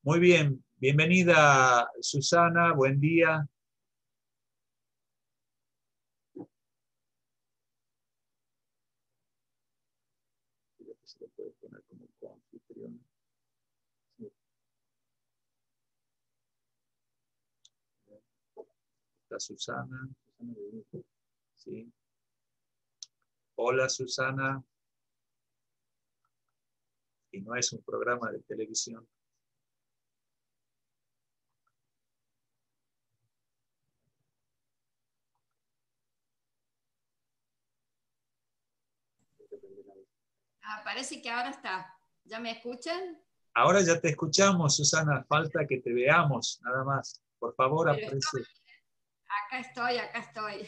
Muy bien, bienvenida Susana, buen día. Se lo puede poner como coanfitrión. Sí. Está Susana. Sí. Hola Susana. Y no es un programa de televisión. Parece que ahora está. ¿Ya me escuchan? Ahora ya te escuchamos, Susana. Falta que te veamos, nada más. Por favor, Pero aparece. acá estoy, acá estoy.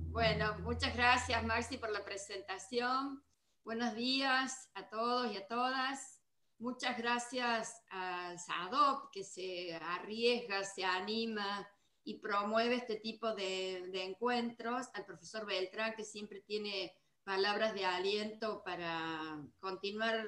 Bueno, muchas gracias, Maxi, por la presentación. Buenos días a todos y a todas. Muchas gracias a SADOP, que se arriesga, se anima y promueve este tipo de encuentros. Al profesor Beltrán, que siempre tiene palabras de aliento para continuar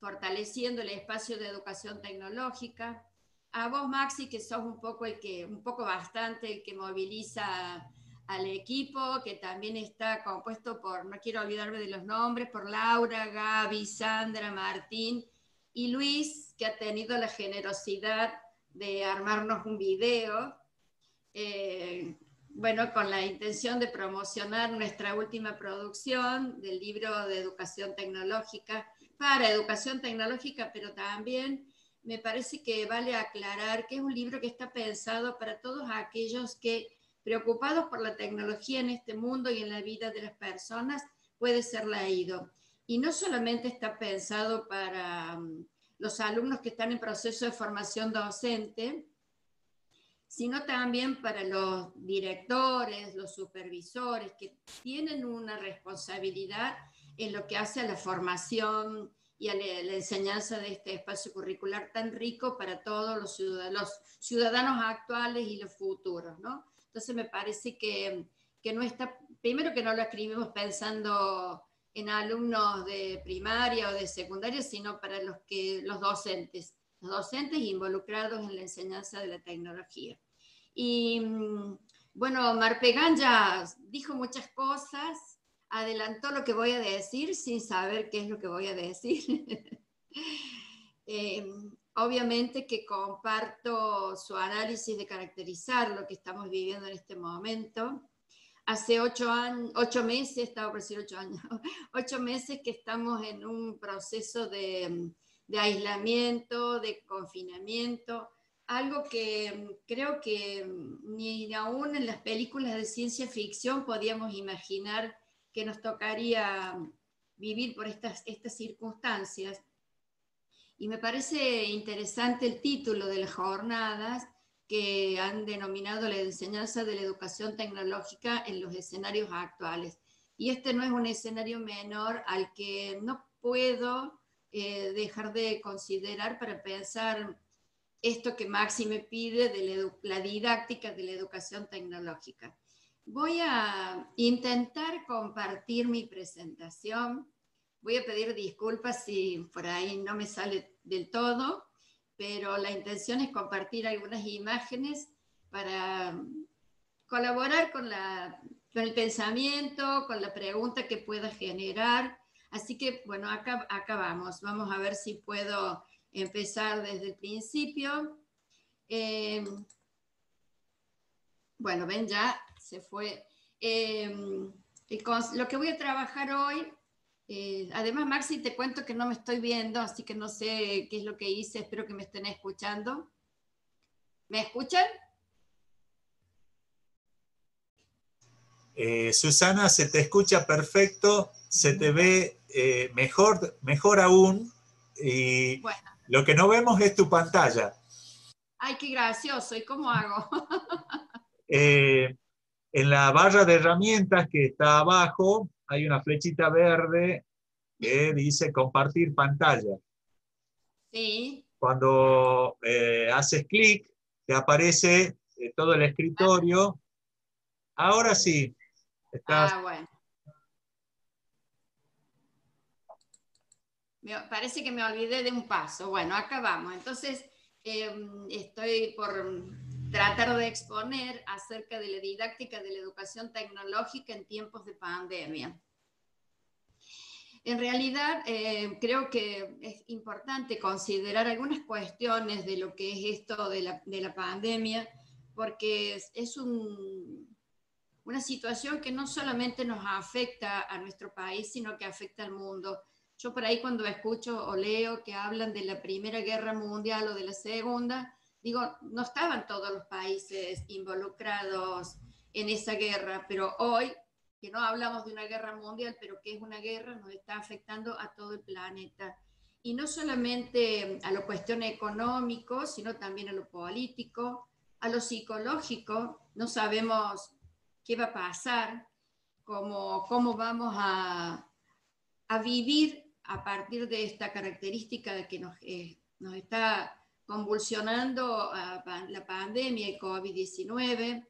fortaleciendo el espacio de educación tecnológica. A vos, Maxi, que sos un poco bastante el que moviliza al equipo, que también está compuesto por, no quiero olvidarme de los nombres, por Laura, Gaby, Sandra, Martín y Luis, que ha tenido la generosidad de armarnos un video, bueno, con la intención de promocionar nuestra última producción del libro de educación tecnológica, para educación tecnológica, pero también me parece que vale aclarar que es un libro que está pensado para todos aquellos que, preocupados por la tecnología en este mundo y en la vida de las personas, puede ser leído. Y no solamente está pensado para los alumnos que están en proceso de formación docente, sino también para los directores, los supervisores, que tienen una responsabilidad en lo que hace a la formación y a la enseñanza de este espacio curricular tan rico para todos los ciudadanos actuales y los futuros, ¿no? Entonces me parece que no está, primero que no lo escribimos pensando en alumnos de primaria o de secundaria, sino para los docentes involucrados en la enseñanza de la tecnología. Y bueno, Marpegán ya dijo muchas cosas, adelantó lo que voy a decir sin saber qué es lo que voy a decir. Obviamente que comparto su análisis de caracterizar lo que estamos viviendo en este momento. Hace 8 meses, estaba por decir 8 años, 8 meses que estamos en un proceso de aislamiento, de confinamiento, algo que creo que ni aún en las películas de ciencia ficción podíamos imaginar que nos tocaría vivir por estas circunstancias. Y me parece interesante el título de las jornadas, que han denominado la enseñanza de la educación tecnológica en los escenarios actuales. Y este no es un escenario menor al que no puedo dejar de considerar para pensar esto que Maxi me pide de la didáctica de la educación tecnológica. Voy a intentar compartir mi presentación. Voy a pedir disculpas si por ahí no me sale del todo, pero la intención es compartir algunas imágenes para colaborar con el pensamiento, con la pregunta que pueda generar. Así que, bueno, acá vamos a ver si puedo empezar desde el principio. Bueno, ven, ya se fue. Lo que voy a trabajar hoy, además, Maxi, te cuento que no me estoy viendo, así que no sé qué es lo que hice, espero que me estén escuchando. ¿Me escuchan? Susana, se te escucha perfecto, se te ve mejor aún, y Bueno, lo que no vemos es tu pantalla. ay, qué gracioso, ¿y cómo hago? En la barra de herramientas que está abajo hay una flechita verde que dice compartir pantalla. Sí. Cuando haces clic, te aparece todo el escritorio. Ahora sí, estás. Ah, bueno. parece que me olvidé de un paso. Bueno, acá vamos. Entonces, estoy por tratar de exponer acerca de la didáctica de la educación tecnológica en tiempos de pandemia. En realidad, creo que es importante considerar algunas cuestiones de lo que es esto de la pandemia, porque es una situación que no solamente nos afecta a nuestro país, sino que afecta al mundo. Yo por ahí cuando escucho o leo que hablan de la Primera Guerra Mundial o de la Segunda, digo, no estaban todos los países involucrados en esa guerra, pero hoy, que no hablamos de una guerra mundial, pero que es una guerra, nos está afectando a todo el planeta. Y no solamente a lo cuestión económico, sino también a lo político, a lo psicológico. No sabemos qué va a pasar, cómo vamos a vivir a partir de esta característica de que nos está convulsionando la pandemia, el COVID-19,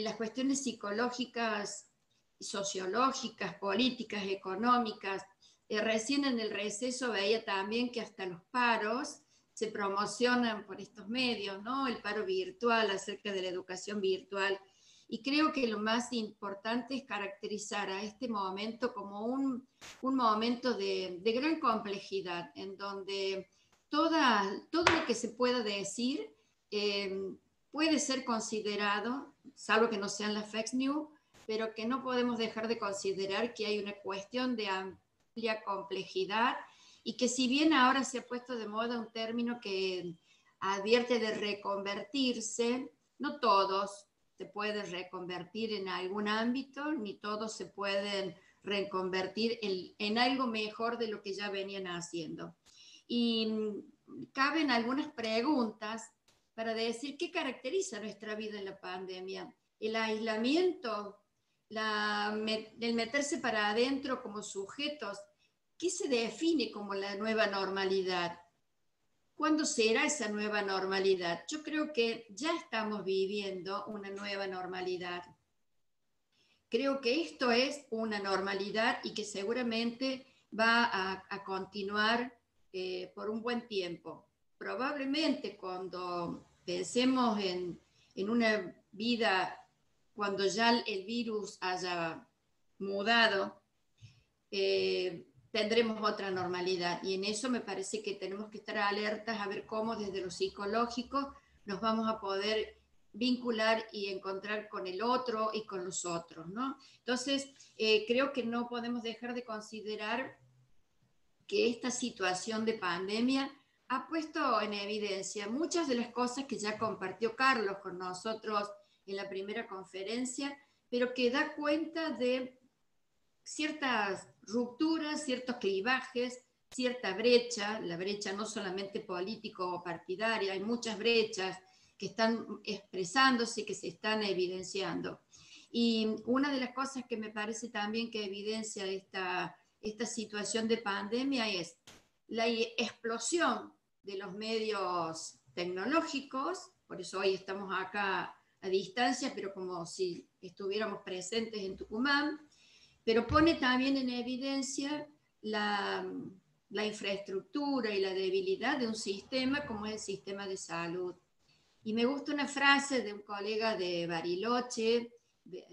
las cuestiones psicológicas, sociológicas, políticas, económicas. Recién en el receso veía también que hasta los paros se promocionan por estos medios, ¿no? El paro virtual, acerca de la educación virtual. Y creo que lo más importante es caracterizar a este momento como un momento de gran complejidad, en donde todo lo que se pueda decir puede ser considerado, salvo que no sean las fake news, pero que no podemos dejar de considerar que hay una cuestión de amplia complejidad y que si bien ahora se ha puesto de moda un término que advierte de reconvertirse, no todos se pueden reconvertir en algún ámbito, ni todos se pueden reconvertir en algo mejor de lo que ya venían haciendo. Y caben algunas preguntas para decir qué caracteriza nuestra vida en la pandemia. El aislamiento, el meterse para adentro como sujetos, ¿qué se define como la nueva normalidad? ¿Cuándo será esa nueva normalidad? Yo creo que ya estamos viviendo una nueva normalidad. Creo que esto es una normalidad y que seguramente va a continuar por un buen tiempo. Probablemente cuando pensemos en una vida, cuando ya el virus haya mudado, tendremos otra normalidad. Y en eso me parece que tenemos que estar alertas a ver cómo desde lo psicológico nos vamos a poder vincular y encontrar con el otro y con los otros, ¿no? Entonces, creo que no podemos dejar de considerar que esta situación de pandemia ha puesto en evidencia muchas de las cosas que ya compartió Carlos con nosotros en la primera conferencia, pero que da cuenta de ciertas rupturas, ciertos clivajes, cierta brecha, la brecha no solamente político o partidaria, hay muchas brechas que están expresándose, que se están evidenciando. Y una de las cosas que me parece también que evidencia esta situación de pandemia es la explosión de los medios tecnológicos, por eso hoy estamos acá a distancia, pero como si estuviéramos presentes en Tucumán, pero pone también en evidencia la infraestructura y la debilidad de un sistema como es el sistema de salud. Y me gusta una frase de un colega de Bariloche,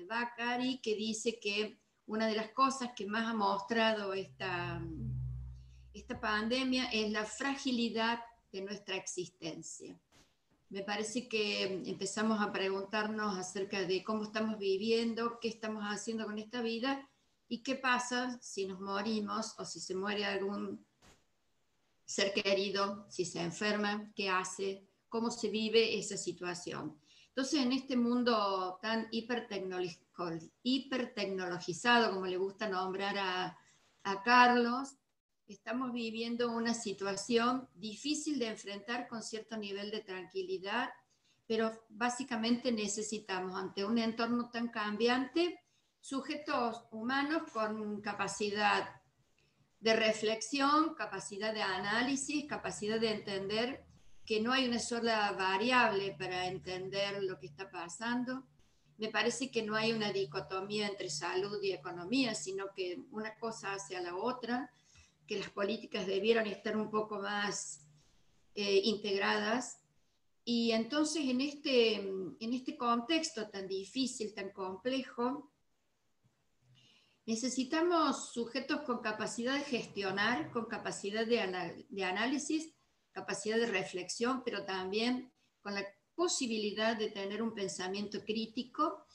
Bacari, que dice que una de las cosas que más ha mostrado esta pandemia es la fragilidad de nuestra existencia. Me parece que empezamos a preguntarnos acerca de cómo estamos viviendo, qué estamos haciendo con esta vida y qué pasa si nos morimos o si se muere algún ser querido, si se enferma, qué hace, cómo se vive esa situación. Entonces, en este mundo tan hipertecnologizado, como le gusta nombrar a Carlos, estamos viviendo una situación difícil de enfrentar con cierto nivel de tranquilidad, pero básicamente necesitamos, ante un entorno tan cambiante, sujetos humanos con capacidad de reflexión, capacidad de análisis, capacidad de entender que no hay una sola variable para entender lo que está pasando. Me parece que no hay una dicotomía entre salud y economía, sino que una cosa hace a la otra. que las políticas debieran estar un poco más integradas. Y entonces en este contexto tan difícil, tan complejo, necesitamos sujetos con capacidad de gestionar, con capacidad de análisis, capacidad de reflexión, pero también con la posibilidad de tener un pensamiento crítico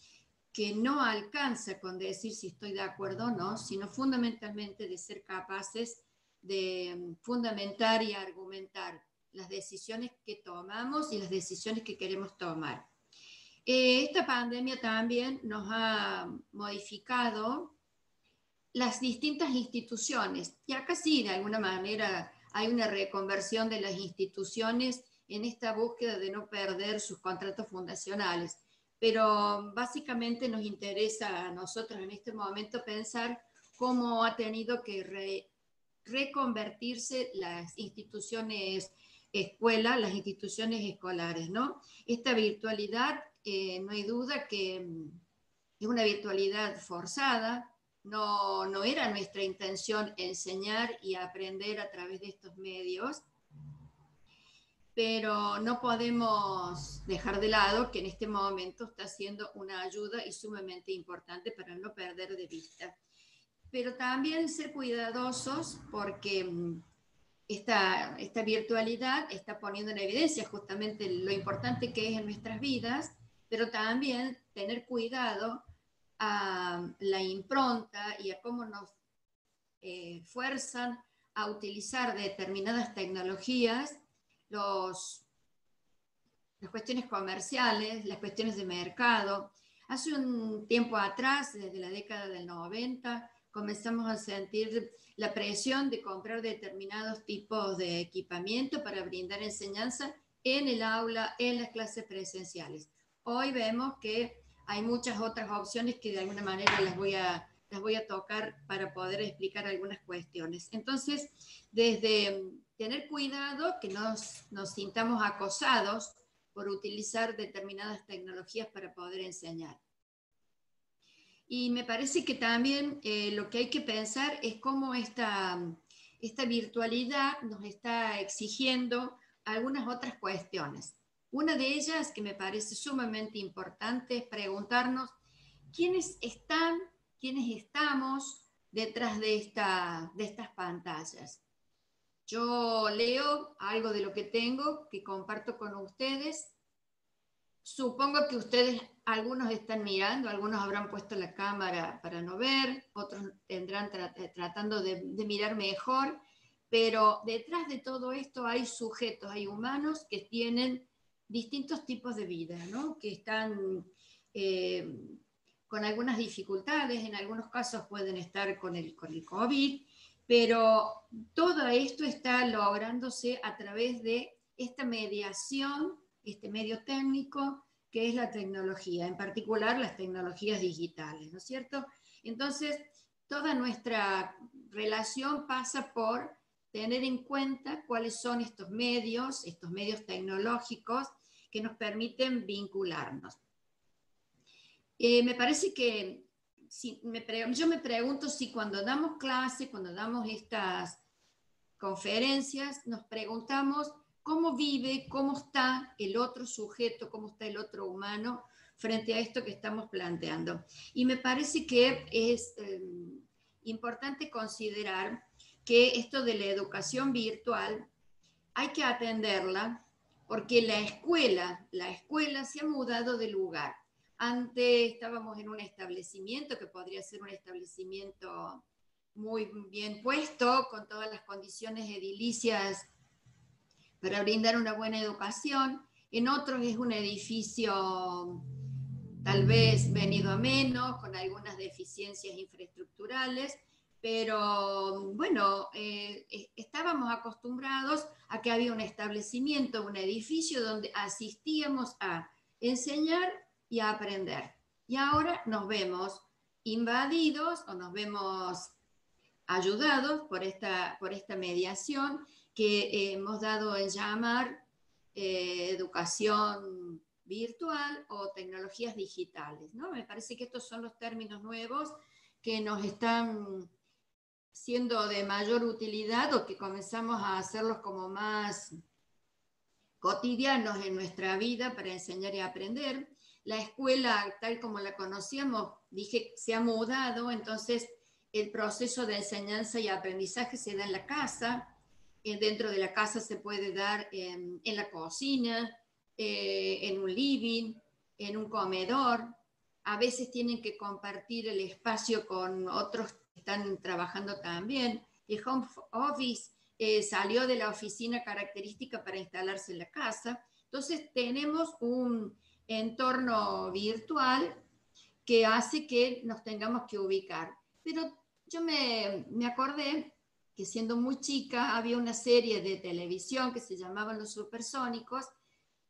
que no alcanza con decir si estoy de acuerdo o no, sino fundamentalmente de ser capaces de fundamentar y argumentar las decisiones que tomamos y las decisiones que queremos tomar. Esta pandemia también nos ha modificado las distintas instituciones, y acá sí, de alguna manera, hay una reconversión de las instituciones en esta búsqueda de no perder sus contratos fundacionales. Pero básicamente nos interesa a nosotros en este momento pensar cómo ha tenido que reconvertirse las instituciones escuelas, las instituciones escolares, ¿no? Esta virtualidad, no hay duda que es una virtualidad forzada. No era nuestra intención enseñar y aprender a través de estos medios, pero no podemos dejar de lado que en este momento está siendo una ayuda y sumamente importante para no perder de vista. Pero también ser cuidadosos porque esta virtualidad está poniendo en evidencia justamente lo importante que es en nuestras vidas, pero también tener cuidado a la impronta y a cómo nos fuerzan a utilizar determinadas tecnologías, las cuestiones comerciales, las cuestiones de mercado. Hace un tiempo atrás, desde la década del 90, comenzamos a sentir la presión de comprar determinados tipos de equipamiento para brindar enseñanza en el aula, en las clases presenciales. Hoy vemos que hay muchas otras opciones que de alguna manera las voy a tocar para poder explicar algunas cuestiones. Entonces, desde tener cuidado que nos sintamos acosados por utilizar determinadas tecnologías para poder enseñar. Y me parece que también lo que hay que pensar es cómo esta virtualidad nos está exigiendo algunas otras cuestiones. Una de ellas, que me parece sumamente importante, es preguntarnos quiénes estamos detrás de estas pantallas. Yo leo algo de lo que tengo, que comparto con ustedes. Supongo que ustedes, algunos están mirando, algunos habrán puesto la cámara para no ver, otros tendrán tratando de mirar mejor, pero detrás de todo esto hay sujetos, hay humanos que tienen distintos tipos de vida, ¿no? Que están con algunas dificultades, en algunos casos pueden estar con el COVID, pero todo esto está lográndose a través de esta mediación, este medio técnico que es la tecnología, en particular las tecnologías digitales, ¿no es cierto? Entonces, toda nuestra relación pasa por tener en cuenta cuáles son estos medios tecnológicos que nos permiten vincularnos. Me parece que yo me pregunto si cuando damos clase, cuando damos estas conferencias, nos preguntamos cómo vive, cómo está el otro sujeto, cómo está el otro humano frente a esto que estamos planteando. Y me parece que es importante considerar que esto de la educación virtual hay que atenderla porque la escuela se ha mudado de lugar. Antes estábamos en un establecimiento que podría ser un establecimiento muy bien puesto, con todas las condiciones edilicias para brindar una buena educación. En otros es un edificio tal vez venido a menos, con algunas deficiencias infraestructurales, pero bueno, estábamos acostumbrados a que había un establecimiento, un edificio donde asistíamos a enseñar y a aprender. Y ahora nos vemos invadidos o nos vemos ayudados por esta mediación que hemos dado en llamar educación virtual o tecnologías digitales, ¿no? Me parece que estos son los términos nuevos que nos están siendo de mayor utilidad o que comenzamos a hacerlos como más cotidianos en nuestra vida para enseñar y aprender. La escuela, tal como la conocíamos, dije, se ha mudado, entonces el proceso de enseñanza y aprendizaje se da en la casa, dentro de la casa se puede dar en la cocina, en un living, en un comedor. A veces tienen que compartir el espacio con otros que están trabajando también. El home office salió de la oficina característica para instalarse en la casa. Entonces tenemos un entorno virtual que hace que nos tengamos que ubicar. Pero yo me acordé que siendo muy chica había una serie de televisión que se llamaban Los Supersónicos,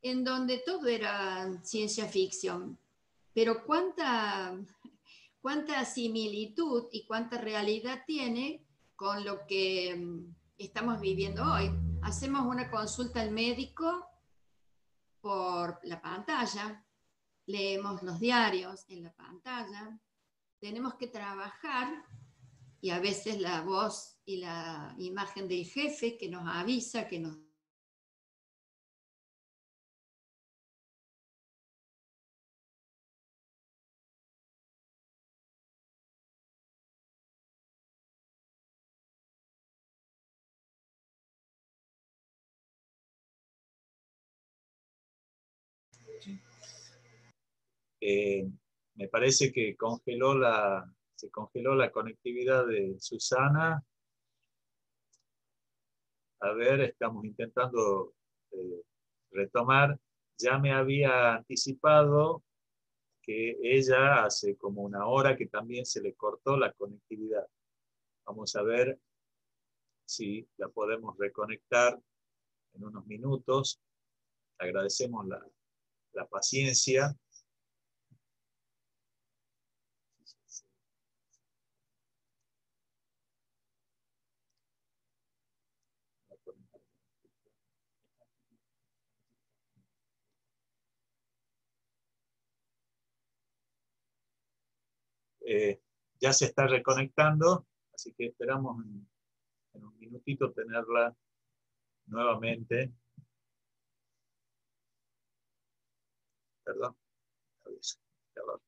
en donde todo era ciencia ficción. Pero cuánta similitud y cuánta realidad tiene con lo que estamos viviendo hoy. Hacemos una consulta al médico por la pantalla, leemos los diarios en la pantalla, tenemos que trabajar y a veces la voz y la imagen del jefe que nos avisa, que nos Me parece que se congeló la conectividad de Susana. A ver, estamos intentando retomar. Ya me había anticipado que ella hace como una hora que también se le cortó la conectividad. Vamos a ver si la podemos reconectar en unos minutos. Agradecemos la paciencia. Ya se está reconectando, así que esperamos en un minutito tenerla nuevamente. Perdón. Perdón.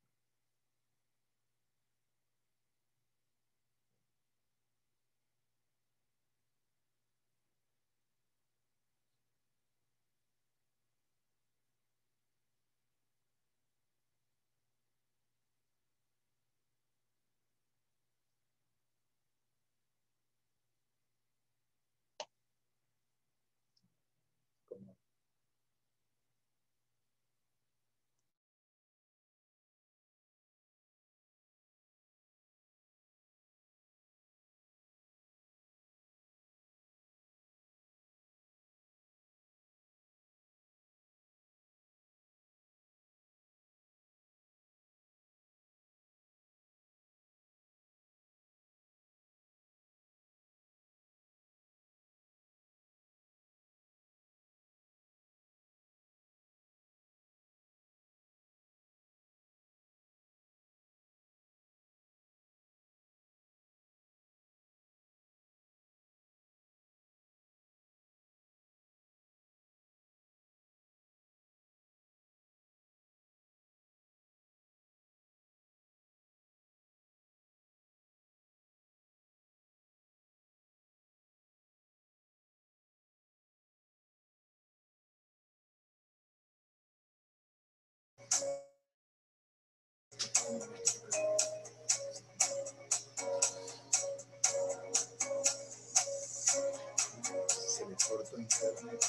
Se le cortó internet.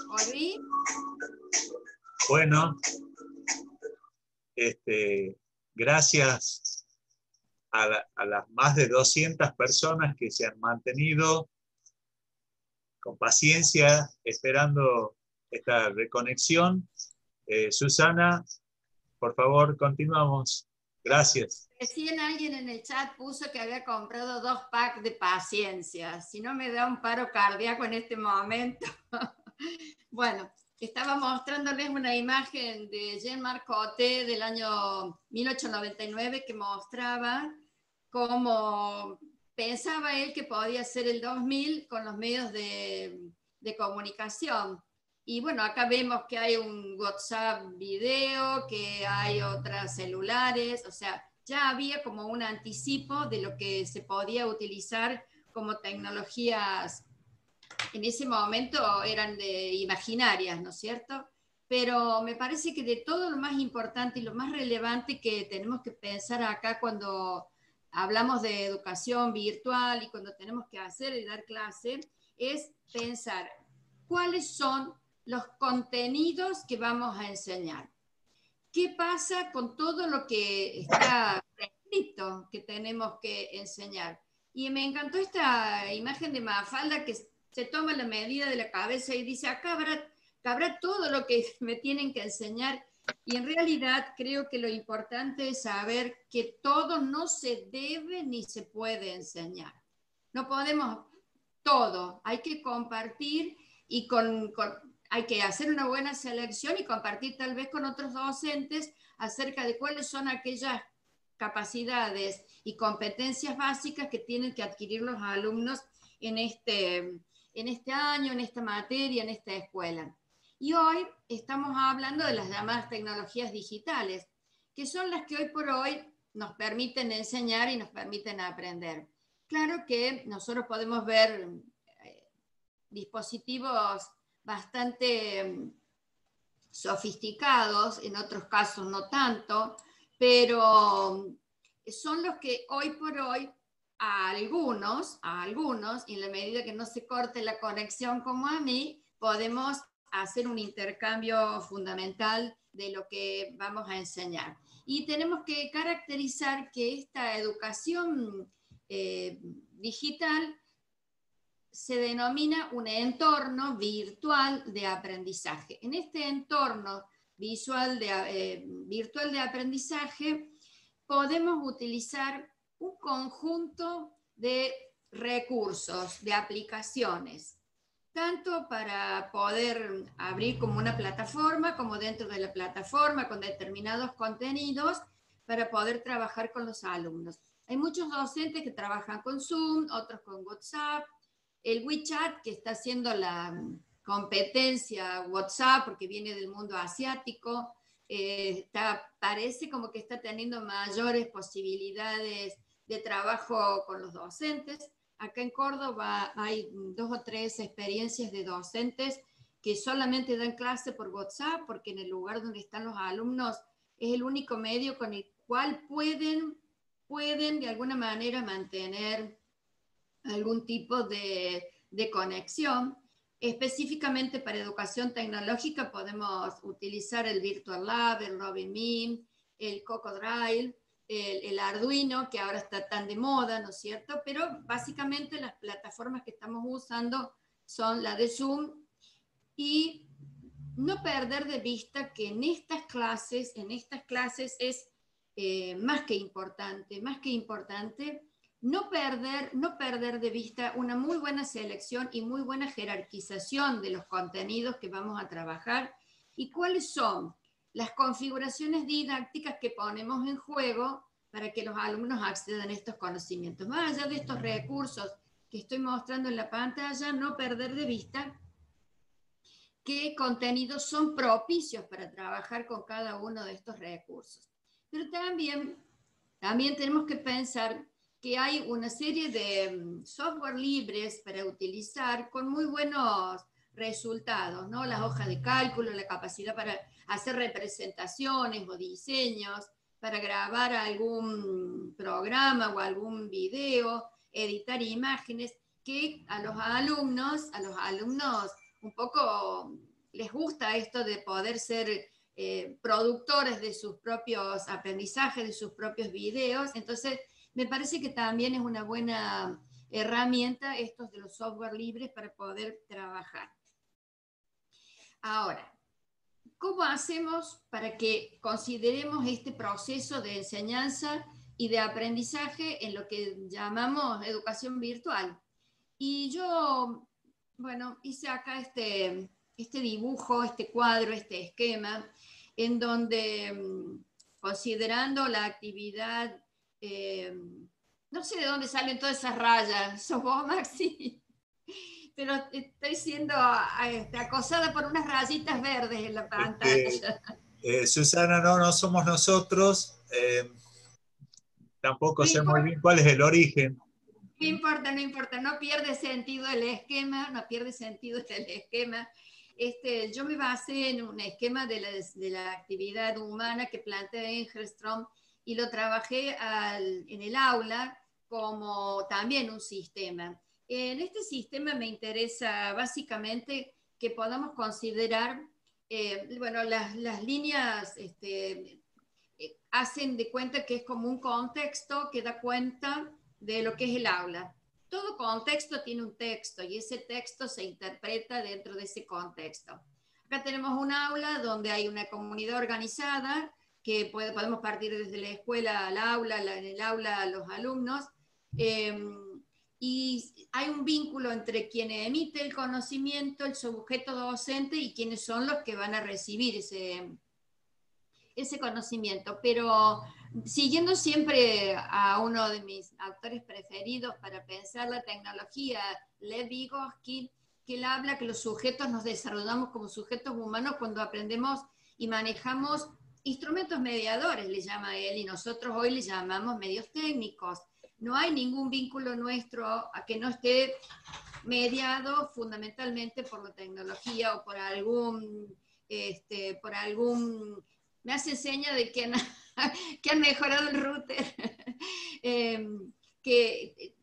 ¿Olvi? Bueno, gracias a las más de 200 personas que se han mantenido con paciencia esperando esta reconexión. Susana, por favor, continuamos. Gracias. Recién alguien en el chat puso que había comprado 2 packs de paciencia. Si no me da un paro cardíaco en este momento. Bueno, estaba mostrándoles una imagen de Jean-Marc Coté del año 1899 que mostraba cómo pensaba él que podía ser el 2000 con los medios de comunicación. Y bueno, acá vemos que hay un WhatsApp video, que hay otras celulares, o sea, ya había como un anticipo de lo que se podía utilizar como tecnologías. En ese momento eran imaginarias, ¿no es cierto? Pero me parece que de todo lo más importante y lo más relevante que tenemos que pensar acá cuando hablamos de educación virtual y cuando tenemos que hacer y dar clase, es pensar cuáles son los contenidos que vamos a enseñar. ¿Qué pasa con todo lo que está prescrito que tenemos que enseñar? Y me encantó esta imagen de Mafalda que se toma la medida de la cabeza y dice, acá habrá todo lo que me tienen que enseñar. Y en realidad creo que lo importante es saber que todo no se debe ni se puede enseñar. No podemos todo, hay que compartir y hay que hacer una buena selección y compartir tal vez con otros docentes acerca de cuáles son aquellas capacidades y competencias básicas que tienen que adquirir los alumnos en este año, en esta materia, en esta escuela. Y hoy estamos hablando de las llamadas tecnologías digitales, que son las que hoy por hoy nos permiten enseñar y nos permiten aprender. Claro que nosotros podemos ver dispositivos bastante sofisticados, en otros casos no tanto, pero son los que hoy por hoy a algunos, y en la medida que no se corte la conexión como a mí, podemos hacer un intercambio fundamental de lo que vamos a enseñar. Y tenemos que caracterizar que esta educación digital se denomina un entorno virtual de aprendizaje. En este entorno virtual de aprendizaje podemos utilizar un conjunto de recursos, de aplicaciones, tanto para poder abrir como una plataforma, como dentro de la plataforma con determinados contenidos, para poder trabajar con los alumnos. Hay muchos docentes que trabajan con Zoom, otros con WhatsApp, el WeChat, que está haciendo la competencia WhatsApp, porque viene del mundo asiático, parece como que está teniendo mayores posibilidades de trabajo con los docentes. Acá en Córdoba hay 2 o 3 experiencias de docentes que solamente dan clase por WhatsApp, porque en el lugar donde están los alumnos es el único medio con el cual pueden de alguna manera mantener algún tipo de conexión. Específicamente para educación tecnológica podemos utilizar el Virtual Lab, el Robin Meet, el Cocodrile, el Arduino, que ahora está tan de moda, ¿no es cierto? Pero básicamente las plataformas que estamos usando son la de Zoom, y no perder de vista que en estas clases es más que importante no perder de vista una muy buena selección y muy buena jerarquización de los contenidos que vamos a trabajar y cuáles son las configuraciones didácticas que ponemos en juego para que los alumnos accedan a estos conocimientos. Más allá de estos recursos que estoy mostrando en la pantalla, no perder de vista qué contenidos son propicios para trabajar con cada uno de estos recursos. Pero también tenemos que pensar que hay una serie de software libres para utilizar con muy buenos resultados, ¿no? Las hojas de cálculo, la capacidad para hacer representaciones o diseños, para grabar algún programa o algún video, editar imágenes, que a los alumnos un poco les gusta esto de poder ser productores de sus propios aprendizajes, de sus propios videos. Entonces, me parece que también es una buena herramienta estos de los software libres para poder trabajar. Ahora, ¿cómo hacemos para que consideremos este proceso de enseñanza y de aprendizaje en lo que llamamos educación virtual? Y yo, bueno, hice acá este dibujo, este cuadro, este esquema, en donde, considerando la actividad, no sé de dónde salen todas esas rayas, ¿sos vos, Maxi? Pero estoy siendo acosada por unas rayitas verdes en la pantalla. Susana, no somos nosotros, tampoco No sé importa, muy bien cuál es el origen. no importa, no pierde sentido el esquema, yo me basé en un esquema de la actividad humana que plantea Engelstrom y lo trabajé en el aula como también un sistema. En este sistema me interesa básicamente que podamos considerar, bueno, las líneas hacen de cuenta que es como un contexto que da cuenta de lo que es el aula. Todo contexto tiene un texto y ese texto se interpreta dentro de ese contexto. Acá tenemos un aula donde hay una comunidad organizada que podemos partir desde la escuela al aula, en el aula a los alumnos, y hay un vínculo entre quien emite el conocimiento, el sujeto docente, y quienes son los que van a recibir ese conocimiento, pero siguiendo siempre a uno de mis autores preferidos para pensar la tecnología, Lev Vygotsky, que él habla que los sujetos nos desarrollamos como sujetos humanos cuando aprendemos y manejamos instrumentos mediadores, le llama él, y nosotros hoy le llamamos medios técnicos. No hay ningún vínculo nuestro a que no esté mediado fundamentalmente por la tecnología o por algún me hace seña de que han mejorado el router, que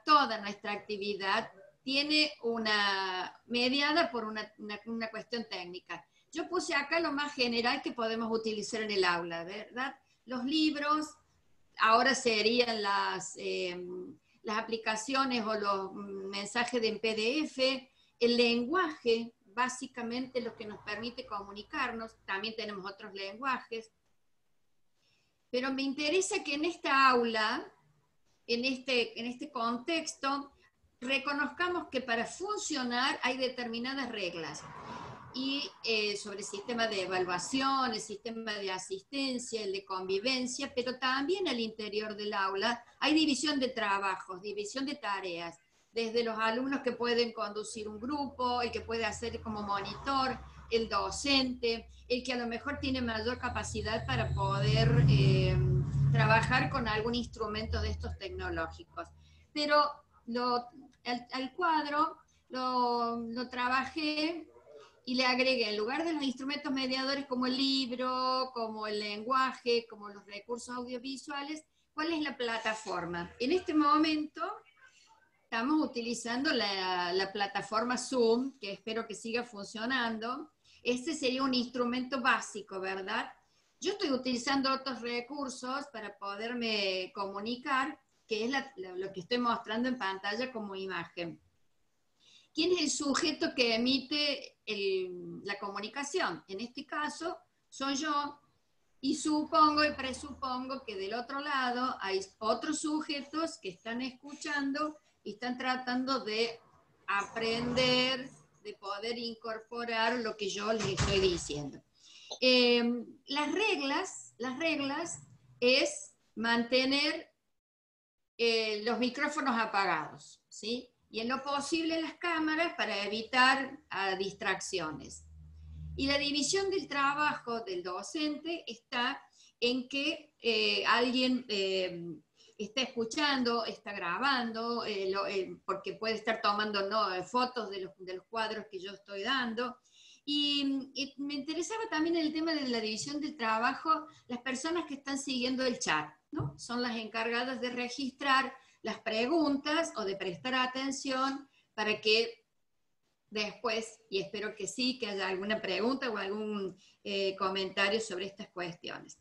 toda nuestra actividad tiene una mediada por una cuestión técnica. Yo puse acá lo más general que podemos utilizar en el aula, ¿verdad? Los libros, ahora serían las aplicaciones o los mensajes en PDF, el lenguaje, básicamente lo que nos permite comunicarnos, también tenemos otros lenguajes, pero me interesa que en esta aula, en este contexto, reconozcamos que para funcionar hay determinadas reglas, y sobre el sistema de evaluación, el sistema de asistencia, el de convivencia, pero también al interior del aula hay división de trabajos, división de tareas, desde los alumnos que pueden conducir un grupo, el que puede hacer como monitor, el docente, el que a lo mejor tiene mayor capacidad para poder trabajar con algún instrumento de estos tecnológicos. Pero al cuadro lo trabajé y le agregué, en lugar de los instrumentos mediadores como el libro, como el lenguaje, como los recursos audiovisuales, ¿cuál es la plataforma? En este momento estamos utilizando la plataforma Zoom, que espero que siga funcionando. Este sería un instrumento básico, ¿verdad? Yo estoy utilizando otros recursos para poderme comunicar, que es lo que estoy mostrando en pantalla como imagen. ¿Quién es el sujeto que emite la comunicación? En este caso, soy yo, y supongo y presupongo que del otro lado hay otros sujetos que están escuchando y están tratando de aprender, de poder incorporar lo que yo les estoy diciendo. Las reglas es mantener los micrófonos apagados, ¿sí? Y en lo posible las cámaras para evitar distracciones. Y la división del trabajo del docente está en que alguien está escuchando, está grabando, porque puede estar tomando fotos de los cuadros que yo estoy dando. Y me interesaba también el tema de la división del trabajo, las personas que están siguiendo el chat, ¿no? Son las encargadas de registrar las preguntas o de prestar atención para que después, y espero que sí, que haya alguna pregunta o algún comentario sobre estas cuestiones.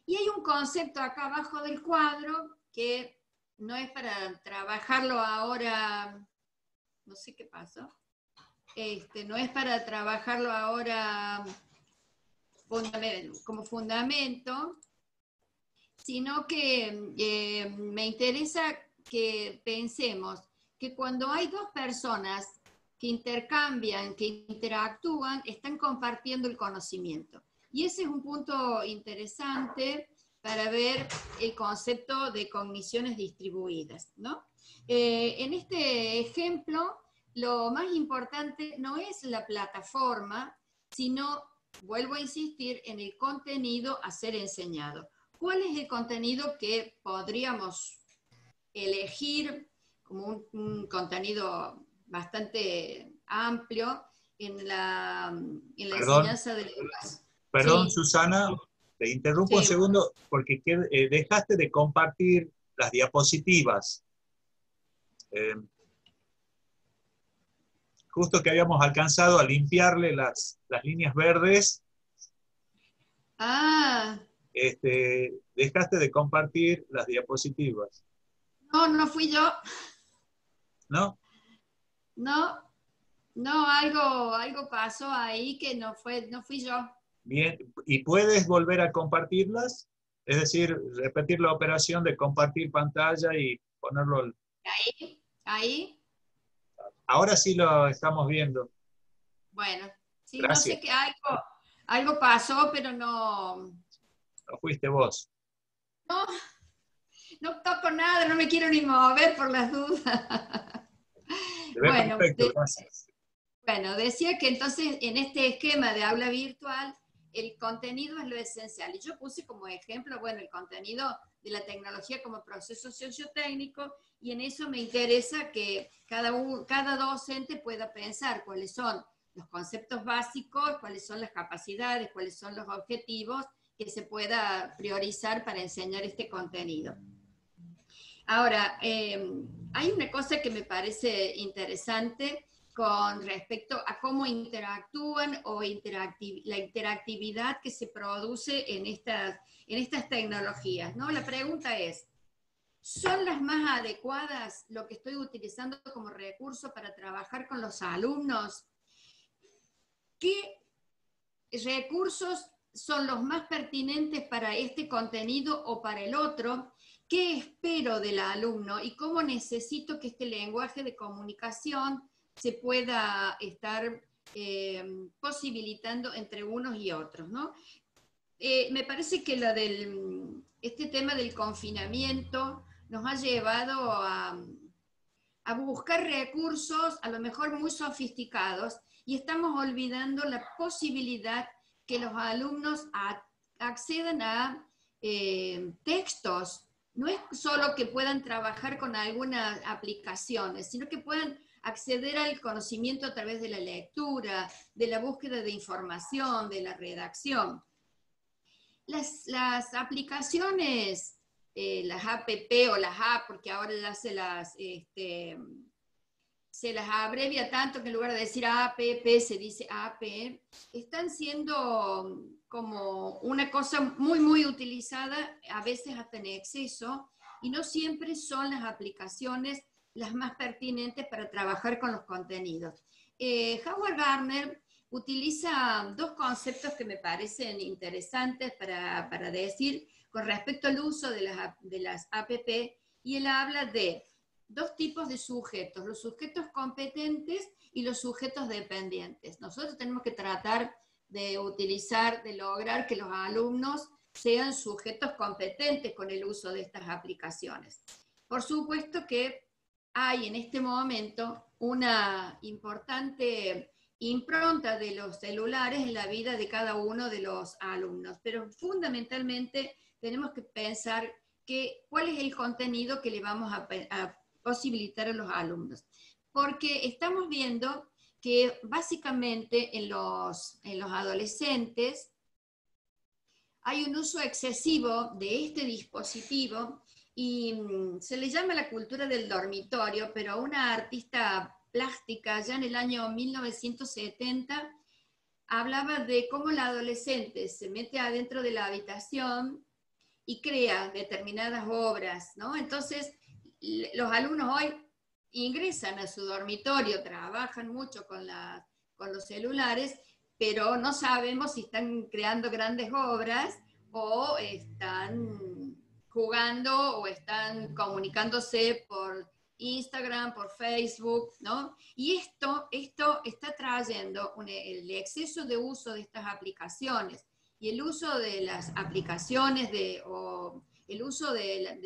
Y hay un concepto acá abajo del cuadro que no es para trabajarlo ahora, no sé qué pasó, no es para trabajarlo ahora como fundamento, sino que me interesa que pensemos que cuando hay dos personas que intercambian, que interactúan, están compartiendo el conocimiento. Y ese es un punto interesante para ver el concepto de cogniciones distribuidas, ¿no? En este ejemplo, lo más importante no es la plataforma, sino, vuelvo a insistir, en el contenido a ser enseñado. ¿Cuál es el contenido que podríamos elegir como un contenido bastante amplio en la enseñanza de lenguas? Perdón, Sí. Susana, te interrumpo un Sí. segundo porque dejaste de compartir las diapositivas. Justo que habíamos alcanzado a limpiarle las líneas verdes. Ah. Dejaste de compartir las diapositivas. No, no fui yo. ¿No? No, algo pasó ahí que no fui yo. Bien, ¿y puedes volver a compartirlas? Es decir, repetir la operación de compartir pantalla y ponerlo... Ahí. Ahora sí lo estamos viendo. Bueno, sí, Gracias. no sé qué algo pasó, pero no... No fuiste vos. No toco nada, no me quiero ni mover por las dudas. Se ve Bueno, perfecto, gracias. Bueno, decía que entonces en este esquema de aula virtual, el contenido es lo esencial. Y yo puse como ejemplo, bueno, el contenido de la tecnología como proceso sociotécnico, y en eso me interesa que cada docente pueda pensar cuáles son los conceptos básicos, cuáles son las capacidades, cuáles son los objetivos que se pueda priorizar para enseñar este contenido. Ahora, hay una cosa que me parece interesante con respecto a cómo interactúan o la interactividad que se produce en estas tecnologías, ¿no? La pregunta es, ¿son las más adecuadas lo que estoy utilizando como recurso para trabajar con los alumnos? ¿Qué recursos son los más pertinentes para este contenido o para el otro? ¿Qué espero del alumno y cómo necesito que este lenguaje de comunicación se pueda estar posibilitando entre unos y otros, ¿no? Me parece que este tema del confinamiento nos ha llevado a buscar recursos a lo mejor muy sofisticados y estamos olvidando la posibilidad que los alumnos accedan a textos. No es solo que puedan trabajar con algunas aplicaciones, sino que puedan acceder al conocimiento a través de la lectura, de la búsqueda de información, de la redacción. Las aplicaciones, las app o las app, porque ahora ya se las abrevia tanto que en lugar de decir app se dice app, están siendo como una cosa muy, muy utilizada, a veces hasta en exceso, y no siempre son las aplicaciones las más pertinentes para trabajar con los contenidos. Howard Gardner utiliza dos conceptos que me parecen interesantes para decir con respecto al uso de las app, y él habla de dos tipos de sujetos, los sujetos competentes y los sujetos dependientes. Nosotros tenemos que tratar de lograr que los alumnos sean sujetos competentes con el uso de estas aplicaciones. Por supuesto que hay en este momento una importante impronta de los celulares en la vida de cada uno de los alumnos, pero fundamentalmente tenemos que pensar cuál es el contenido que le vamos a posibilitar a los alumnos. Porque estamos viendo que básicamente en los adolescentes hay un uso excesivo de este dispositivo y se le llama la cultura del dormitorio, pero una artista plástica ya en el año 1970 hablaba de cómo el adolescente se mete adentro de la habitación y crea determinadas obras, ¿no? Entonces, los alumnos hoy ingresan a su dormitorio, trabajan mucho con los celulares, pero no sabemos si están creando grandes obras o están jugando o están comunicándose por Instagram, por Facebook, ¿no? Y esto está trayendo el exceso de uso de estas aplicaciones y el uso de las aplicaciones o el uso de las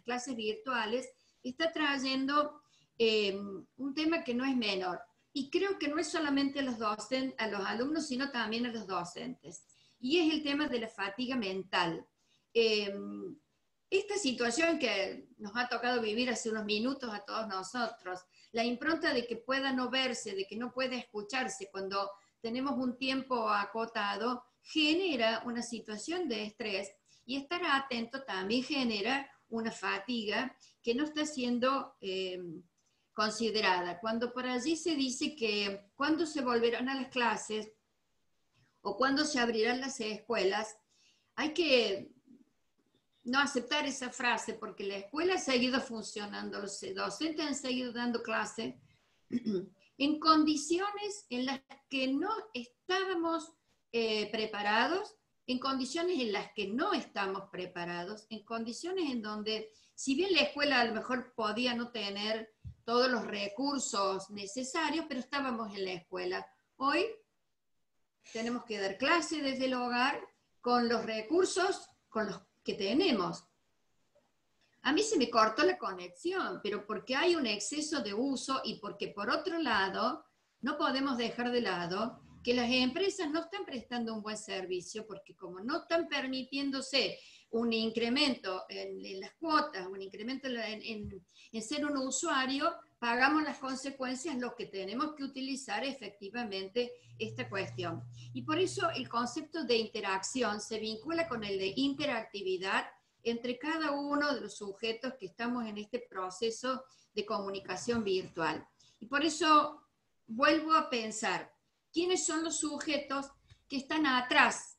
clases virtuales está trayendo un tema que no es menor. Y creo que no es solamente a los alumnos, sino también a los docentes. Y es el tema de la fatiga mental. Esta situación que nos ha tocado vivir hace unos minutos a todos nosotros, la impronta de que pueda no verse, de que no pueda escucharse cuando tenemos un tiempo acotado, genera una situación de estrés, y estar atento también genera una fatiga que no está siendo considerada. Cuando por allí se dice que cuando se volverán a las clases o cuando se abrirán las escuelas, hay que no aceptar esa frase, porque la escuela ha seguido funcionando, los docentes han seguido dando clase en condiciones en las que no estábamos preparados, en condiciones en las que no estamos preparados, en condiciones en donde, si bien la escuela a lo mejor podía no tener todos los recursos necesarios, pero estábamos en la escuela. Hoy tenemos que dar clase desde el hogar con los recursos con los que tenemos. A mí se me cortó la conexión, pero porque hay un exceso de uso y porque por otro lado no podemos dejar de lado que las empresas no están prestando un buen servicio, porque como no están permitiéndose un incremento en las cuotas, un incremento en ser un usuario, pagamos las consecuencias, lo que tenemos que utilizar efectivamente esta cuestión. Y por eso el concepto de interacción se vincula con el de interactividad entre cada uno de los sujetos que estamos en este proceso de comunicación virtual. Y por eso vuelvo a pensar, ¿quiénes son los sujetos que están atrás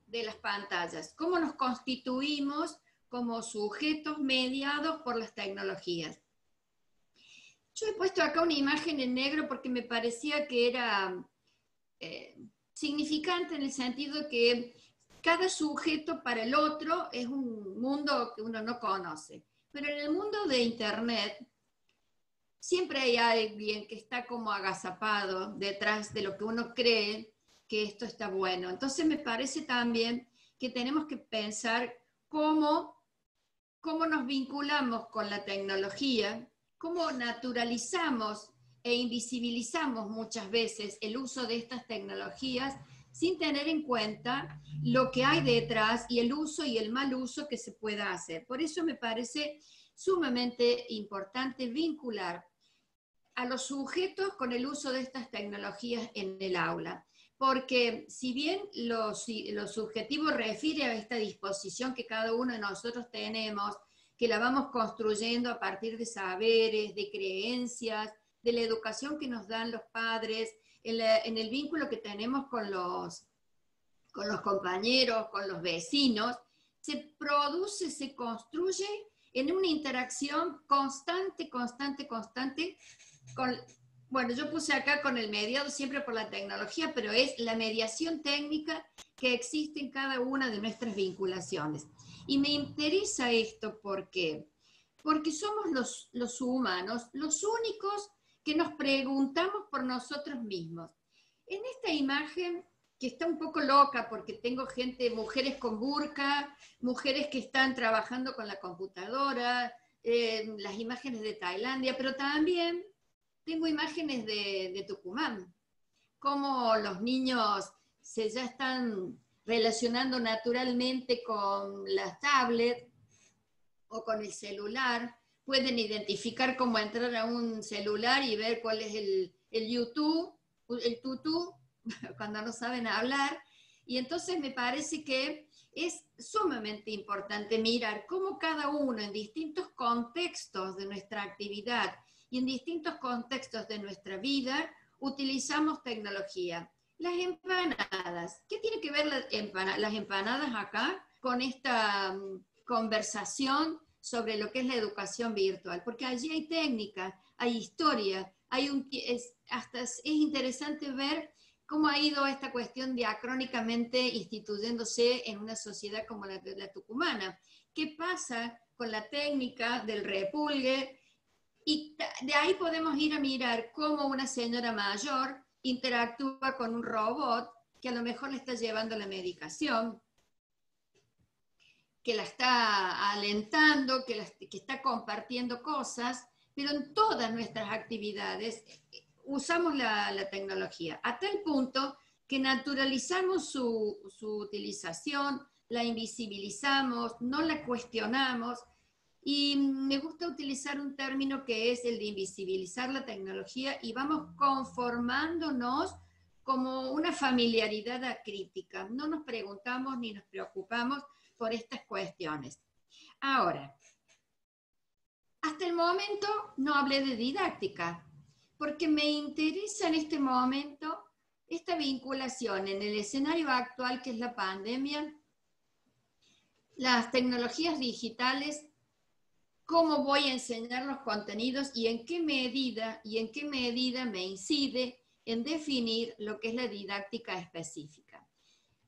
de las pantallas? ¿Cómo nos constituimos como sujetos mediados por las tecnologías? Yo he puesto acá una imagen en negro porque me parecía que era significante en el sentido que cada sujeto para el otro es un mundo que uno no conoce. Pero en el mundo de Internet siempre hay alguien que está como agazapado detrás de lo que uno cree que esto está bueno. Entonces me parece también que tenemos que pensar cómo nos vinculamos con la tecnología, cómo naturalizamos e invisibilizamos muchas veces el uso de estas tecnologías sin tener en cuenta lo que hay detrás y el uso y el mal uso que se pueda hacer. Por eso me parece sumamente importante vincular a los sujetos con el uso de estas tecnologías en el aula. Porque si bien lo subjetivo refiere a esta disposición que cada uno de nosotros tenemos, que la vamos construyendo a partir de saberes, de creencias, de la educación que nos dan los padres, en el vínculo que tenemos con los compañeros, con los vecinos, se produce, se construye en una interacción constante, bueno, yo puse acá con el mediado siempre por la tecnología, pero es la mediación técnica que existe en cada una de nuestras vinculaciones. Y me interesa esto porque somos los humanos los únicos que nos preguntamos por nosotros mismos. En esta imagen, que está un poco loca porque tengo mujeres con burka, mujeres que están trabajando con la computadora, las imágenes de Tailandia, pero también tengo imágenes de Tucumán, cómo los niños ya están relacionando naturalmente con las tablets o con el celular, pueden identificar cómo entrar a un celular y ver cuál es el YouTube, el tutú, cuando no saben hablar. Y entonces me parece que es sumamente importante mirar cómo cada uno en distintos contextos de nuestra actividad y en distintos contextos de nuestra vida utilizamos tecnología. Las empanadas, ¿qué tiene que ver las empanadas acá con esta conversación sobre lo que es la educación virtual? Porque allí hay técnica, hay historia, es interesante ver cómo ha ido esta cuestión diacrónicamente instituyéndose en una sociedad como la tucumana. ¿Qué pasa con la técnica del repulgue? Y de ahí podemos ir a mirar cómo una señora mayor interactúa con un robot que a lo mejor le está llevando la medicación, que la está alentando, que está compartiendo cosas, pero en todas nuestras actividades usamos la tecnología, a tal punto que naturalizamos su utilización, la invisibilizamos, no la cuestionamos, y me gusta utilizar un término que es el de invisibilizar la tecnología y vamos conformándonos como una familiaridad acrítica. No nos preguntamos ni nos preocupamos por estas cuestiones. Ahora, hasta el momento no hablé de didáctica, porque me interesa en este momento esta vinculación en el escenario actual que es la pandemia, las tecnologías digitales, cómo voy a enseñar los contenidos y en qué medida me incide en definir lo que es la didáctica específica.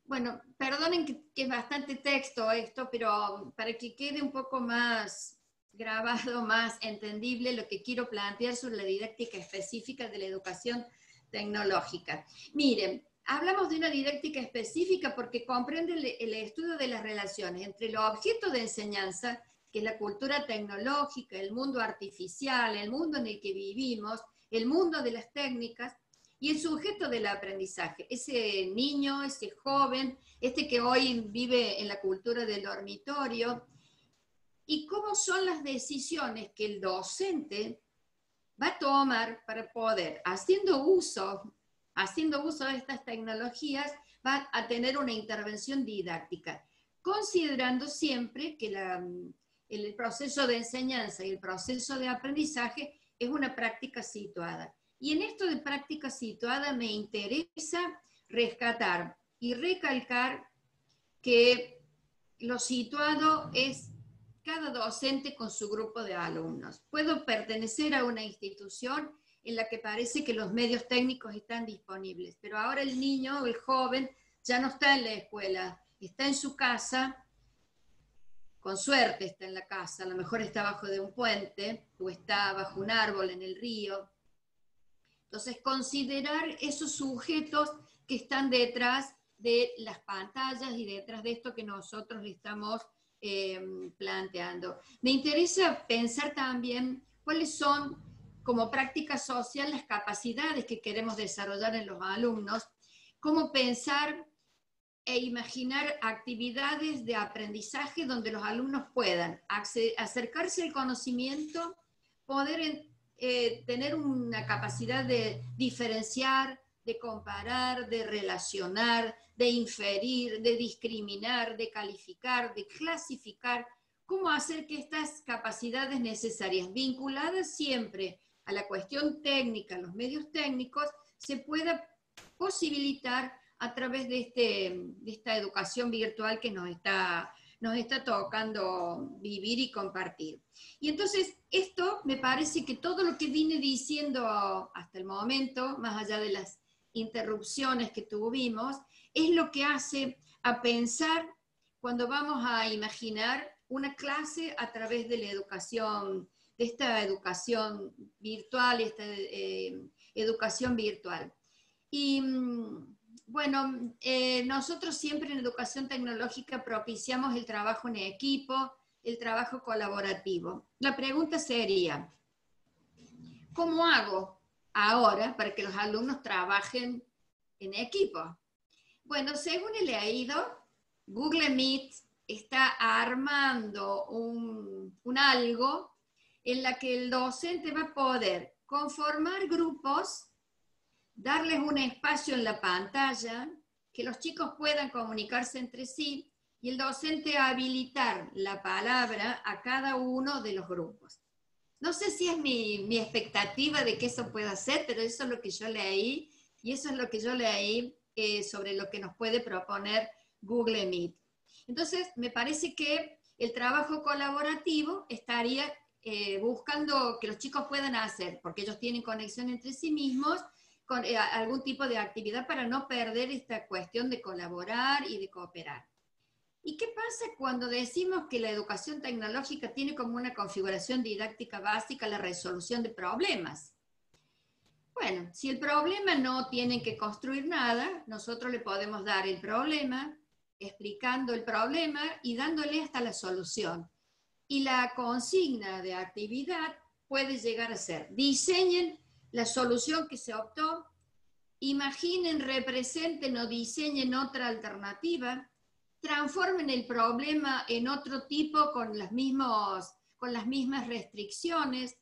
Bueno, perdonen que es bastante texto esto, pero para que quede un poco más grabado, más entendible lo que quiero plantear sobre la didáctica específica de la educación tecnológica. Miren, hablamos de una didáctica específica porque comprende el estudio de las relaciones entre los objetos de enseñanza, que es la cultura tecnológica, el mundo artificial, el mundo en el que vivimos, el mundo de las técnicas, y el sujeto del aprendizaje, ese niño, ese joven, que hoy vive en la cultura del dormitorio, y cómo son las decisiones que el docente va a tomar para poder, haciendo uso de estas tecnologías, va a tener una intervención didáctica. considerando siempre que el proceso de enseñanza y el proceso de aprendizaje es una práctica situada. Y en esto de práctica situada me interesa rescatar y recalcar que lo situado es cada docente con su grupo de alumnos. Puedo pertenecer a una institución en la que parece que los medios técnicos están disponibles, pero ahora el niño, el joven, ya no está en la escuela, está en su casa, con suerte está en la casa, a lo mejor está bajo de un puente o está bajo un árbol en el río. Entonces, considerar esos sujetos que están detrás de las pantallas y detrás de esto que nosotros estamos planteando. Me interesa pensar también cuáles son, como práctica social, las capacidades que queremos desarrollar en los alumnos, cómo pensar e imaginar actividades de aprendizaje donde los alumnos puedan acercarse al conocimiento, poder tener una capacidad de diferenciar, de comparar, de relacionar, de inferir, de discriminar, de calificar, de clasificar, cómo hacer que estas capacidades necesarias, vinculadas siempre a la cuestión técnica, a los medios técnicos, se pueda posibilitar a través de esta educación virtual que nos está tocando vivir y compartir. Y entonces esto me parece que todo lo que vine diciendo hasta el momento, más allá de las interrupciones que tuvimos, es lo que hace a pensar cuando vamos a imaginar una clase a través de la educación, de esta educación virtual, esta educación virtual. Y bueno, nosotros siempre en educación tecnológica propiciamos el trabajo en equipo, el trabajo colaborativo. La pregunta sería, ¿cómo hago ahora para que los alumnos trabajen en equipo? Bueno, según he leído, Google Meet está armando un algo en la que el docente va a poder conformar grupos, darles un espacio en la pantalla, que los chicos puedan comunicarse entre sí y el docente habilitar la palabra a cada uno de los grupos. No sé si es mi expectativa de que eso pueda ser, pero eso es lo que yo leí y eso es lo que yo leí sobre lo que nos puede proponer Google Meet. Entonces, me parece que el trabajo colaborativo estaría buscando que los chicos puedan hacer, porque ellos tienen conexión entre sí mismos, con algún tipo de actividad para no perder esta cuestión de colaborar y de cooperar. ¿Y qué pasa cuando decimos que la educación tecnológica tiene como una configuración didáctica básica la resolución de problemas? Bueno, si el problema no tienen que construir nada, nosotros le podemos dar el problema, explicando el problema y dándole hasta la solución. Y la consigna de actividad puede llegar a ser: diseñen la solución que se optó, imaginen, representen o diseñen otra alternativa, transformen el problema en otro tipo con las mismas restricciones,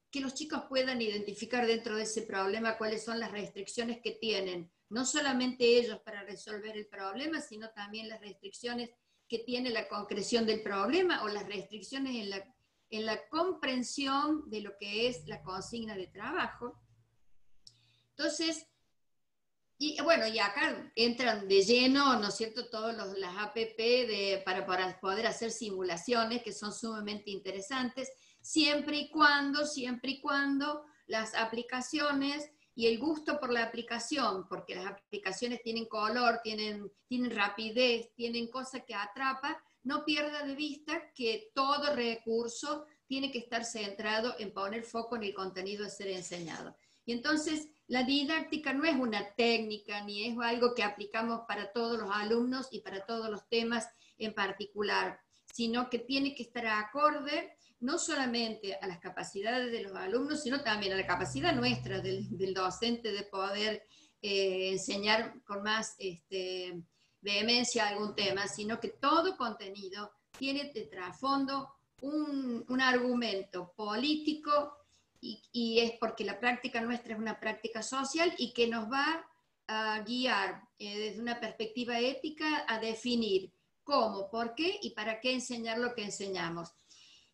que los chicos puedan identificar dentro de ese problema cuáles son las restricciones que tienen, no solamente ellos para resolver el problema, sino también las restricciones que tiene la concreción del problema o las restricciones en la comprensión de lo que es la consigna de trabajo. Entonces, y bueno, y acá entran de lleno, ¿no es cierto?, todas las APP para poder hacer simulaciones que son sumamente interesantes, siempre y cuando las aplicaciones y el gusto por la aplicación, porque las aplicaciones tienen color, tienen rapidez, tienen cosas que atrapa, no pierda de vista que todo recurso tiene que estar centrado en poner foco en el contenido a ser enseñado. Y entonces, la didáctica no es una técnica, ni es algo que aplicamos para todos los alumnos y para todos los temas en particular, sino que tiene que estar acorde no solamente a las capacidades de los alumnos, sino también a la capacidad nuestra del docente de poder enseñar con más vehemencia algún tema, sino que todo contenido tiene de trasfondo un argumento político, y es porque la práctica nuestra es una práctica social y que nos va a guiar desde una perspectiva ética a definir cómo, por qué y para qué enseñar lo que enseñamos.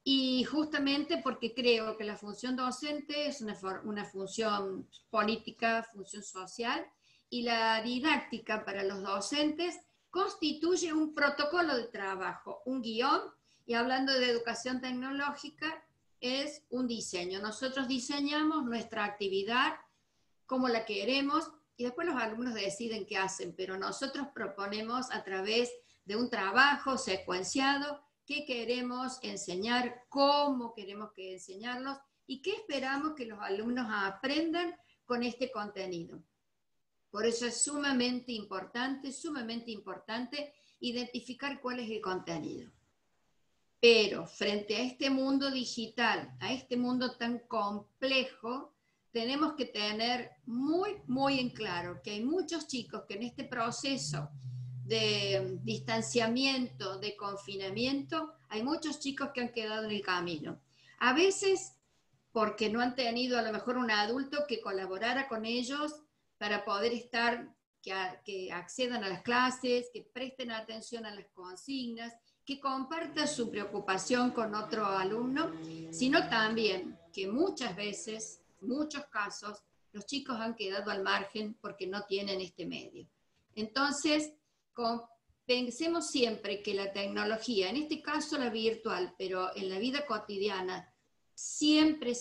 Y justamente porque creo que la función docente es una función política, función social, y la didáctica para los docentes constituye un protocolo de trabajo, un guión, y hablando de educación tecnológica, es un diseño. Nosotros diseñamos nuestra actividad como la queremos y después los alumnos deciden qué hacen, pero nosotros proponemos a través de un trabajo secuenciado qué queremos enseñar, cómo queremos que enseñarlos y qué esperamos que los alumnos aprendan con este contenido. Por eso es sumamente importante identificar cuál es el contenido. Pero frente a este mundo digital, a este mundo tan complejo, tenemos que tener muy en claro que hay muchos chicos que en este proceso de distanciamiento, de confinamiento, hay muchos chicos que han quedado en el camino. A veces porque no han tenido a lo mejor un adulto que colaborara con ellos para poder estar, que accedan a las clases, que presten atención a las consignas, que comparta su preocupación con otro alumno, sino también que muchas veces, muchos casos, los chicos han quedado al margen porque no tienen este medio. Entonces, pensemos siempre que la tecnología, en este caso la virtual, pero en la vida cotidiana, siempre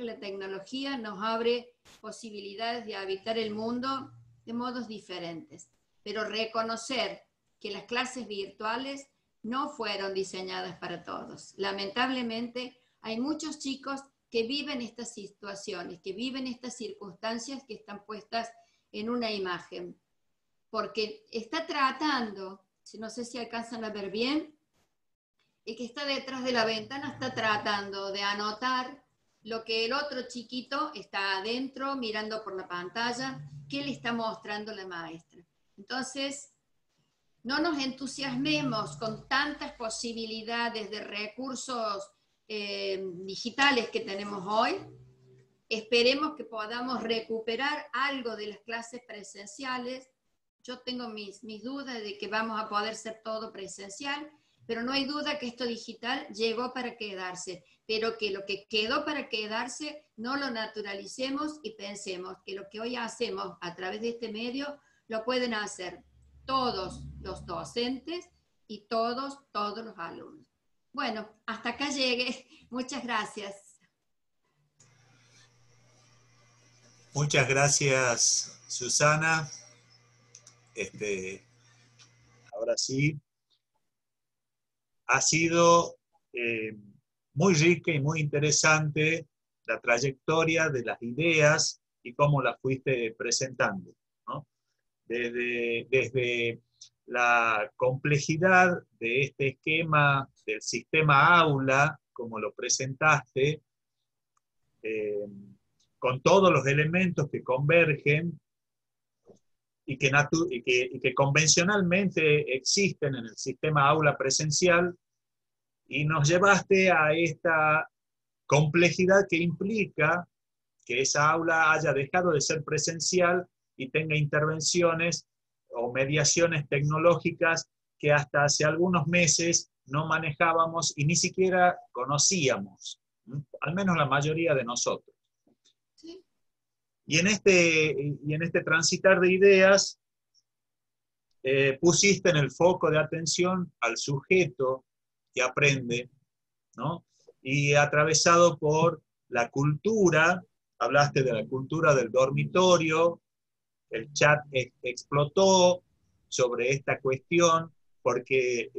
la tecnología nos abre posibilidades de habitar el mundo de modos diferentes, pero reconocer que las clases virtuales no fueron diseñadas para todos. Lamentablemente, hay muchos chicos que viven estas situaciones, que viven estas circunstancias que están puestas en una imagen, porque está tratando, no sé si alcanzan a ver bien, el que está detrás de la ventana está tratando de anotar lo que el otro chiquito está adentro mirando por la pantalla, que le está mostrando la maestra. Entonces, no nos entusiasmemos con tantas posibilidades de recursos digitales que tenemos hoy. Esperemos que podamos recuperar algo de las clases presenciales. Yo tengo mis dudas de que vamos a poder ser todo presencial, pero no hay duda que esto digital llegó para quedarse, pero que lo que quedó para quedarse no lo naturalicemos y pensemos que lo que hoy hacemos a través de este medio lo pueden hacer todos los docentes y todos los alumnos. Bueno, hasta acá llegué. Muchas gracias. Muchas gracias, Susana. Ahora sí, ha sido muy rica y muy interesante la trayectoria de las ideas y cómo las fuiste presentando, ¿no? Desde la complejidad de este esquema del sistema aula, como lo presentaste, con todos los elementos que convergen y que convencionalmente existen en el sistema aula presencial, y nos llevaste a esta complejidad que implica que esa aula haya dejado de ser presencial y tenga intervenciones o mediaciones tecnológicas que hasta hace algunos meses no manejábamos y ni siquiera conocíamos, al menos la mayoría de nosotros. Sí. Y en este transitar de ideas, pusiste en el foco de atención al sujeto que aprende, ¿no? Y atravesado por la cultura, hablaste de la cultura del dormitorio, el chat explotó sobre esta cuestión, porque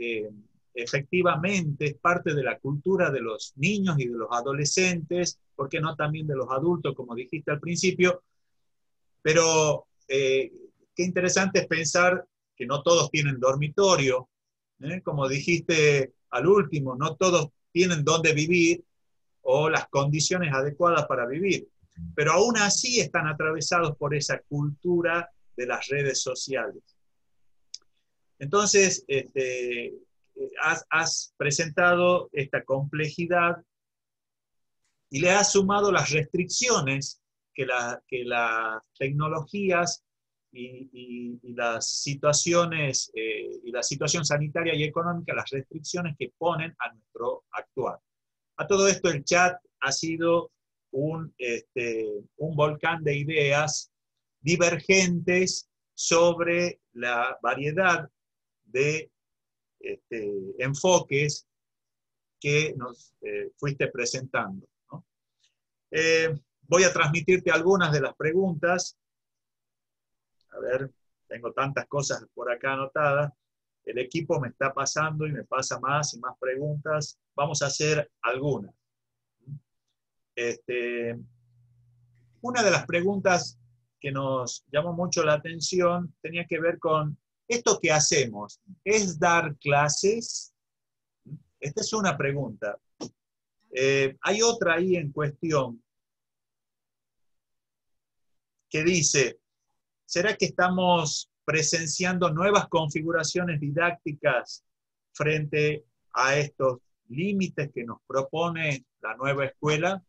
efectivamente es parte de la cultura de los niños y de los adolescentes, ¿por qué no también de los adultos, como dijiste al principio? Pero qué interesante es pensar que no todos tienen dormitorio, como dijiste al último, no todos tienen dónde vivir o las condiciones adecuadas para vivir, pero aún así están atravesados por esa cultura de las redes sociales. Entonces, has presentado esta complejidad y le has sumado las restricciones que las tecnologías y las situaciones, y la situación sanitaria y económica, las restricciones que ponen a nuestro actuar. A todo esto el chat ha sido un volcán de ideas divergentes sobre la variedad de enfoques que nos fuiste presentando, ¿no? Voy a transmitirte algunas de las preguntas. A ver, tengo tantas cosas por acá anotadas. El equipo me está pasando y me pasa más y más preguntas. Vamos a hacer algunas. Una de las preguntas que nos llamó mucho la atención tenía que ver con esto que hacemos. ¿Es dar clases? Esta es una pregunta. Hay otra ahí en cuestión que dice, ¿será que estamos presenciando nuevas configuraciones didácticas frente a estos límites que nos propone la nueva escuela?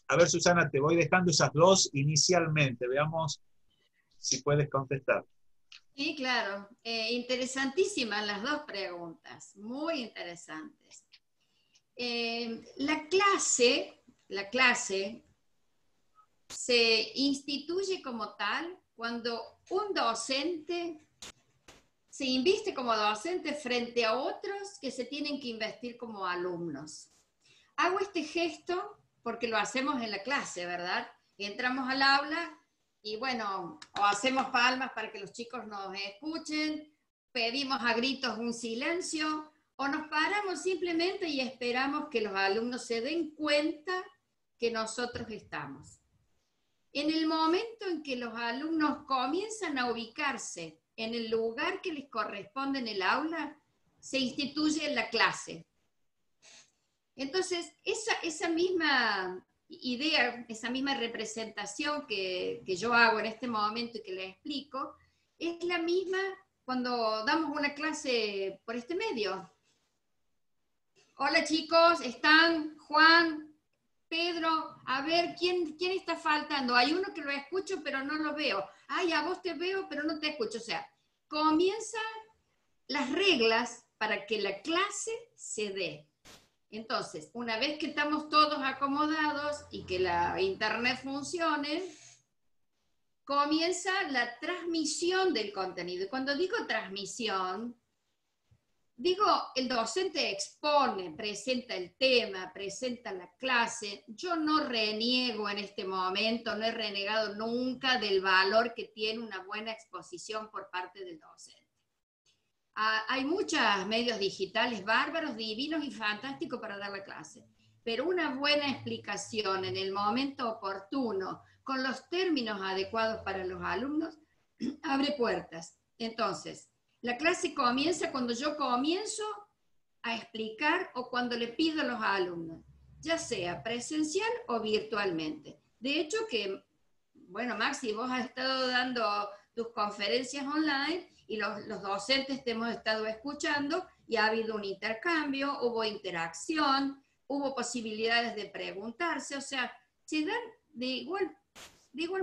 A ver, Susana, te voy dejando esas dos inicialmente. Veamos si puedes contestar. Sí, claro. Interesantísimas las dos preguntas, muy interesantes. La clase se instituye como tal cuando un docente se inviste como docente frente a otros que se tienen que investir como alumnos. Hago este gesto porque lo hacemos en la clase, ¿verdad? Entramos al aula y bueno, o hacemos palmas para que los chicos nos escuchen, pedimos a gritos un silencio, o nos paramos simplemente y esperamos que los alumnos se den cuenta que nosotros estamos. En el momento en que los alumnos comienzan a ubicarse en el lugar que les corresponde en el aula, se instituye la clase. Entonces, esa misma idea, esa misma representación que yo hago en este momento y que les explico, es la misma cuando damos una clase por este medio. Hola chicos, ¿están? Juan, Pedro, a ver, ¿quién está faltando? Hay uno que lo escucho pero no lo veo. Ay, a vos te veo pero no te escucho. O sea, comienzan las reglas para que la clase se dé. Entonces, una vez que estamos todos acomodados y que la internet funcione, comienza la transmisión del contenido. Y cuando digo transmisión, digo, el docente expone, presenta el tema, presenta la clase. Yo no reniego en este momento, no he renegado nunca del valor que tiene una buena exposición por parte del docente. Hay muchos medios digitales bárbaros, divinos y fantásticos para dar la clase, pero una buena explicación en el momento oportuno, con los términos adecuados para los alumnos, abre puertas. Entonces, la clase comienza cuando yo comienzo a explicar o cuando le pido a los alumnos, ya sea presencial o virtualmente. De hecho que, bueno, Maxi, vos has estado dando tus conferencias online y los docentes te hemos estado escuchando y ha habido un intercambio, hubo interacción, hubo posibilidades de preguntarse, o sea, se dan de igual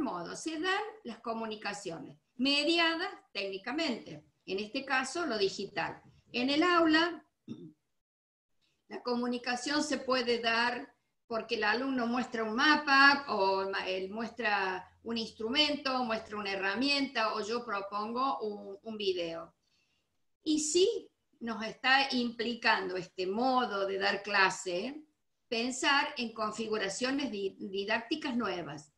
modo, se dan las comunicaciones mediadas técnicamente, en este caso lo digital. En el aula, la comunicación se puede dar porque el alumno muestra un mapa o él muestra un instrumento, muestra una herramienta o yo propongo un video. Y sí nos está implicando este modo de dar clase, pensar en configuraciones didácticas nuevas.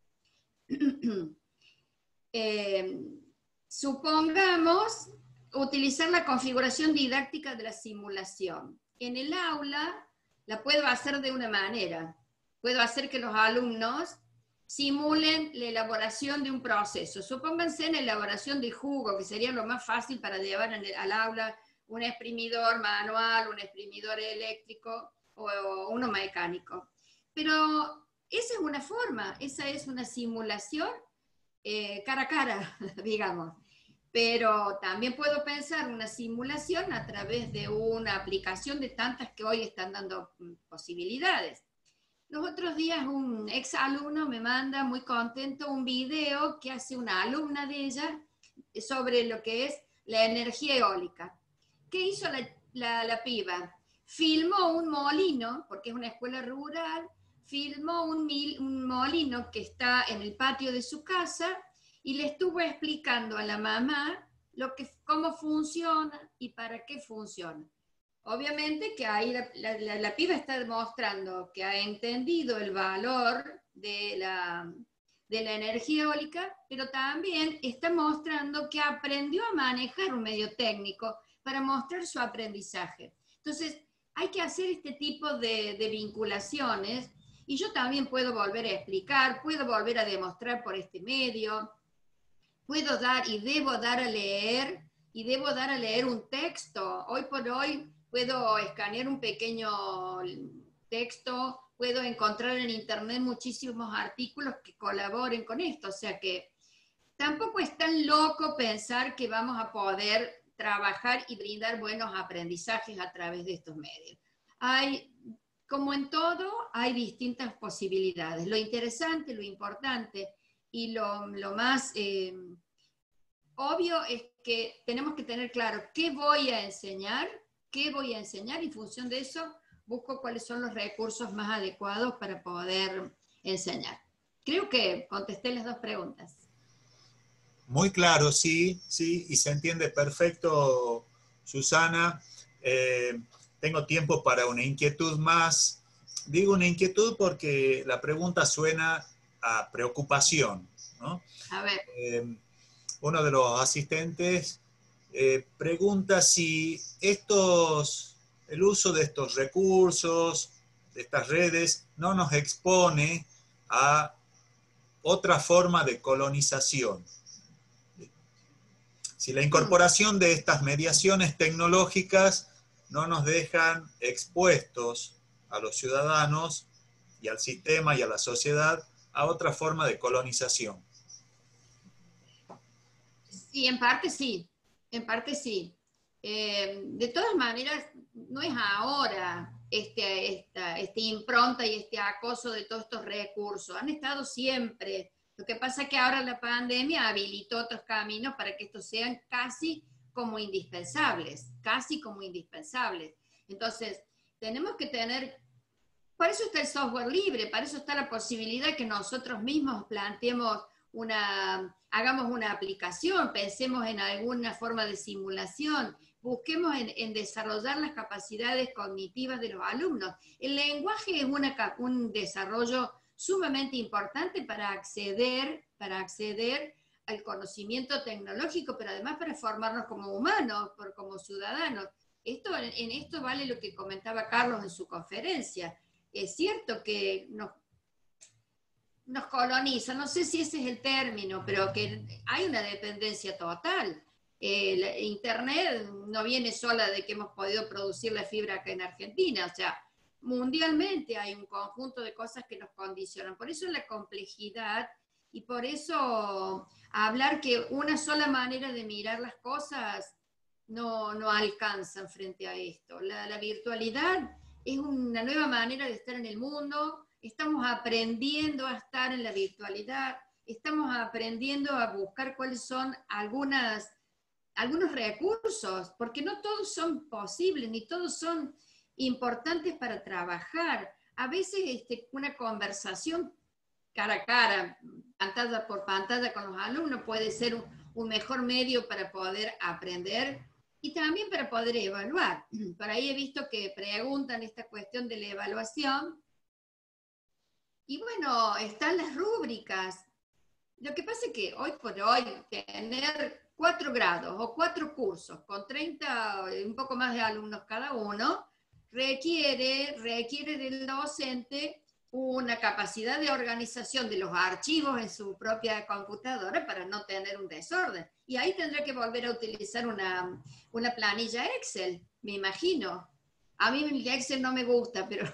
Supongamos utilizar la configuración didáctica de la simulación. En el aula la puedo hacer de una manera. Puedo hacer que los alumnos simulen la elaboración de un proceso. Supónganse en la elaboración de jugo, que sería lo más fácil para llevar al aula un exprimidor manual, un exprimidor eléctrico o uno mecánico. Pero esa es una forma, esa es una simulación cara a cara, digamos. Pero también puedo pensar una simulación a través de una aplicación de tantas que hoy están dando posibilidades. Los otros días un ex alumno me manda muy contento un video que hace una alumna de ella sobre lo que es la energía eólica. ¿Qué hizo la piba? Filmó un molino, porque es una escuela rural, filmó un molino que está en el patio de su casa y le estuvo explicando a la mamá cómo funciona y para qué funciona. Obviamente que ahí la piba está demostrando que ha entendido el valor de la energía eólica, pero también está mostrando que aprendió a manejar un medio técnico para mostrar su aprendizaje. Entonces, hay que hacer este tipo de vinculaciones, y yo también puedo volver a explicar, puedo volver a demostrar por este medio, puedo dar y debo dar a leer un texto. Hoy por hoy puedo escanear un pequeño texto, puedo encontrar en internet muchísimos artículos que colaboren con esto, o sea que tampoco es tan loco pensar que vamos a poder trabajar y brindar buenos aprendizajes a través de estos medios. Como en todo, hay distintas posibilidades. Lo interesante, lo importante y lo más obvio es que tenemos que tener claro qué voy a enseñar, y en función de eso busco cuáles son los recursos más adecuados para poder enseñar. Creo que contesté las dos preguntas. Muy claro, sí, y se entiende perfecto, Susana. Tengo tiempo para una inquietud más. Digo una inquietud porque la pregunta suena a preocupación, ¿no? A ver. Uno de los asistentes pregunta si el uso de estos recursos, de estas redes, no nos expone a otra forma de colonización. Si la incorporación de estas mediaciones tecnológicas no nos dejan expuestos a los ciudadanos y al sistema y a la sociedad a otra forma de colonización. Sí, en parte sí, de todas maneras, no es ahora esta impronta y este acoso de todos estos recursos, han estado siempre. Lo que pasa es que ahora la pandemia habilitó otros caminos para que estos sean casi como indispensables. Entonces, tenemos que tener, para eso está el software libre, para eso está la posibilidad que nosotros mismos planteemos hagamos una aplicación, pensemos en alguna forma de simulación, busquemos en desarrollar las capacidades cognitivas de los alumnos. El lenguaje es un desarrollo sumamente importante para acceder al conocimiento tecnológico, pero además para formarnos como humanos, como ciudadanos. En esto vale lo que comentaba Carlos en su conferencia. Es cierto que nos coloniza, no sé si ese es el término, pero que hay una dependencia total. Internet no viene sola de que hemos podido producir la fibra acá en Argentina, o sea, mundialmente hay un conjunto de cosas que nos condicionan. Por eso la complejidad y por eso hablar que una sola manera de mirar las cosas no alcanzan frente a esto. La virtualidad es una nueva manera de estar en el mundo. Estamos aprendiendo a estar en la virtualidad, estamos aprendiendo a buscar cuáles son algunos recursos, porque no todos son posibles, ni todos son importantes para trabajar. A veces una conversación cara a cara, pantalla por pantalla con los alumnos puede ser un mejor medio para poder aprender y también para poder evaluar. Por ahí he visto que preguntan esta cuestión de la evaluación. Y bueno, están las rúbricas. Lo que pasa es que hoy por hoy tener 4 grados o 4 cursos con 30, un poco más de alumnos cada uno, requiere del docente una capacidad de organización de los archivos en su propia computadora para no tener un desorden. Y ahí tendrá que volver a utilizar una planilla Excel, me imagino. A mí el Excel no me gusta, pero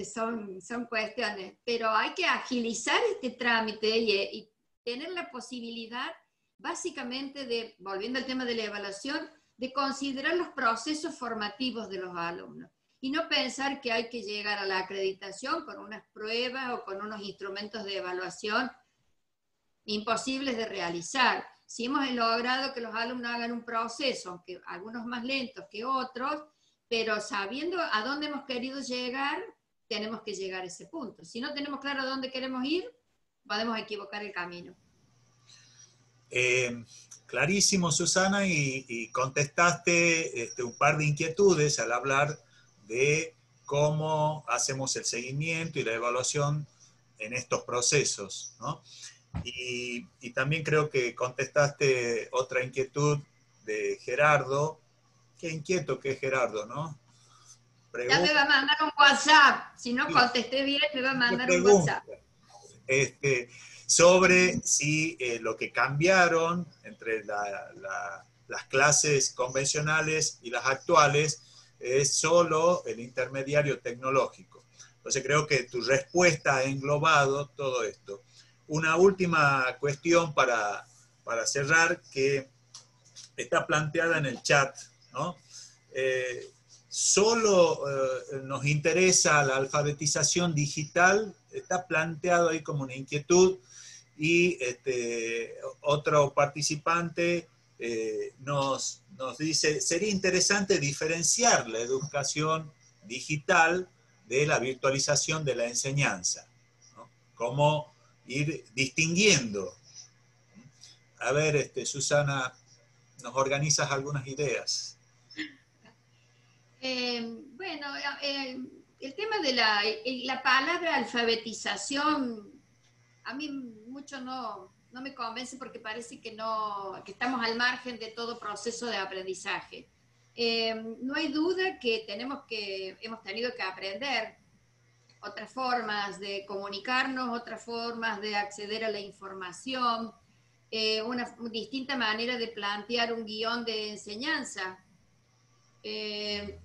son cuestiones. Pero hay que agilizar este trámite y tener la posibilidad, básicamente, volviendo al tema de la evaluación, de considerar los procesos formativos de los alumnos. Y no pensar que hay que llegar a la acreditación con unas pruebas o con unos instrumentos de evaluación imposibles de realizar, si hemos logrado que los alumnos hagan un proceso, aunque algunos más lentos que otros, pero sabiendo a dónde hemos querido llegar, tenemos que llegar a ese punto. Si no tenemos claro a dónde queremos ir, podemos equivocar el camino. Clarísimo, Susana, y contestaste un par de inquietudes al hablar de cómo hacemos el seguimiento y la evaluación en estos procesos, ¿no? Y también creo que contestaste otra inquietud de Gerardo. Qué inquieto que es Gerardo, ¿no? Ya me va a mandar un WhatsApp. Si no Sí, contesté bien, me va a mandar un pregunta WhatsApp. sobre si lo que cambiaron entre las clases convencionales y las actuales es solo el intermediario tecnológico. Entonces creo que tu respuesta ha englobado todo esto. Una última cuestión para cerrar, que está planteada en el chat, ¿no? Solo nos interesa la alfabetización digital, está planteado ahí como una inquietud, y otro participante nos dice, sería interesante diferenciar la educación digital de la virtualización de la enseñanza, ¿no? Cómo ir distinguiendo. A ver, Susana, ¿nos organizas algunas ideas? Bueno, el tema de la palabra alfabetización, a mí mucho no me convence porque parece que que estamos al margen de todo proceso de aprendizaje. No hay duda que hemos tenido que aprender otras formas de comunicarnos, otras formas de acceder a la información, una distinta manera de plantear un guión de enseñanza.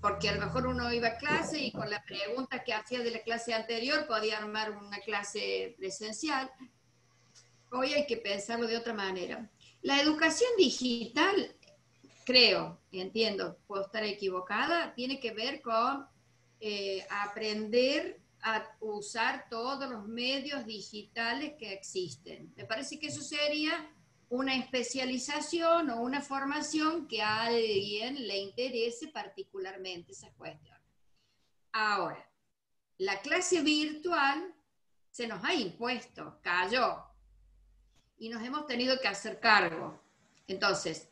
Porque a lo mejor uno iba a clase y con la pregunta que hacía de la clase anterior podía armar una clase presencial. Hoy hay que pensarlo de otra manera. La educación digital, creo, entiendo, puedo estar equivocada, tiene que ver con aprender a usar todos los medios digitales que existen. Me parece que eso sería una especialización o una formación que a alguien le interese particularmente esa cuestión. Ahora, la clase virtual se nos ha impuesto, cayó, y nos hemos tenido que hacer cargo. Entonces,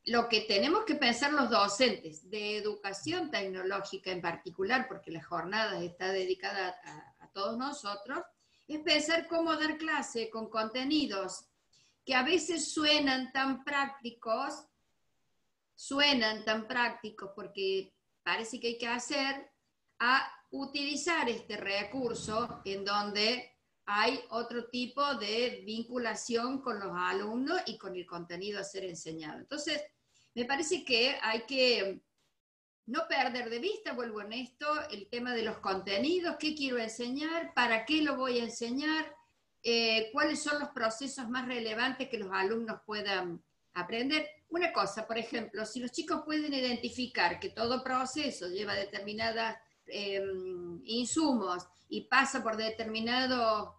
lo que tenemos que pensar los docentes de educación tecnológica en particular, porque la jornada está dedicada a todos nosotros, es pensar cómo dar clase con contenidos que a veces suenan tan prácticos porque parece que hay que hacer, a utilizar este recurso en donde hay otro tipo de vinculación con los alumnos y con el contenido a ser enseñado. Entonces, me parece que hay que no perder de vista, vuelvo en esto, el tema de los contenidos, qué quiero enseñar, para qué lo voy a enseñar, cuáles son los procesos más relevantes que los alumnos puedan aprender. Una cosa, por ejemplo, si los chicos pueden identificar que todo proceso lleva determinadas insumos y pasa por determinadas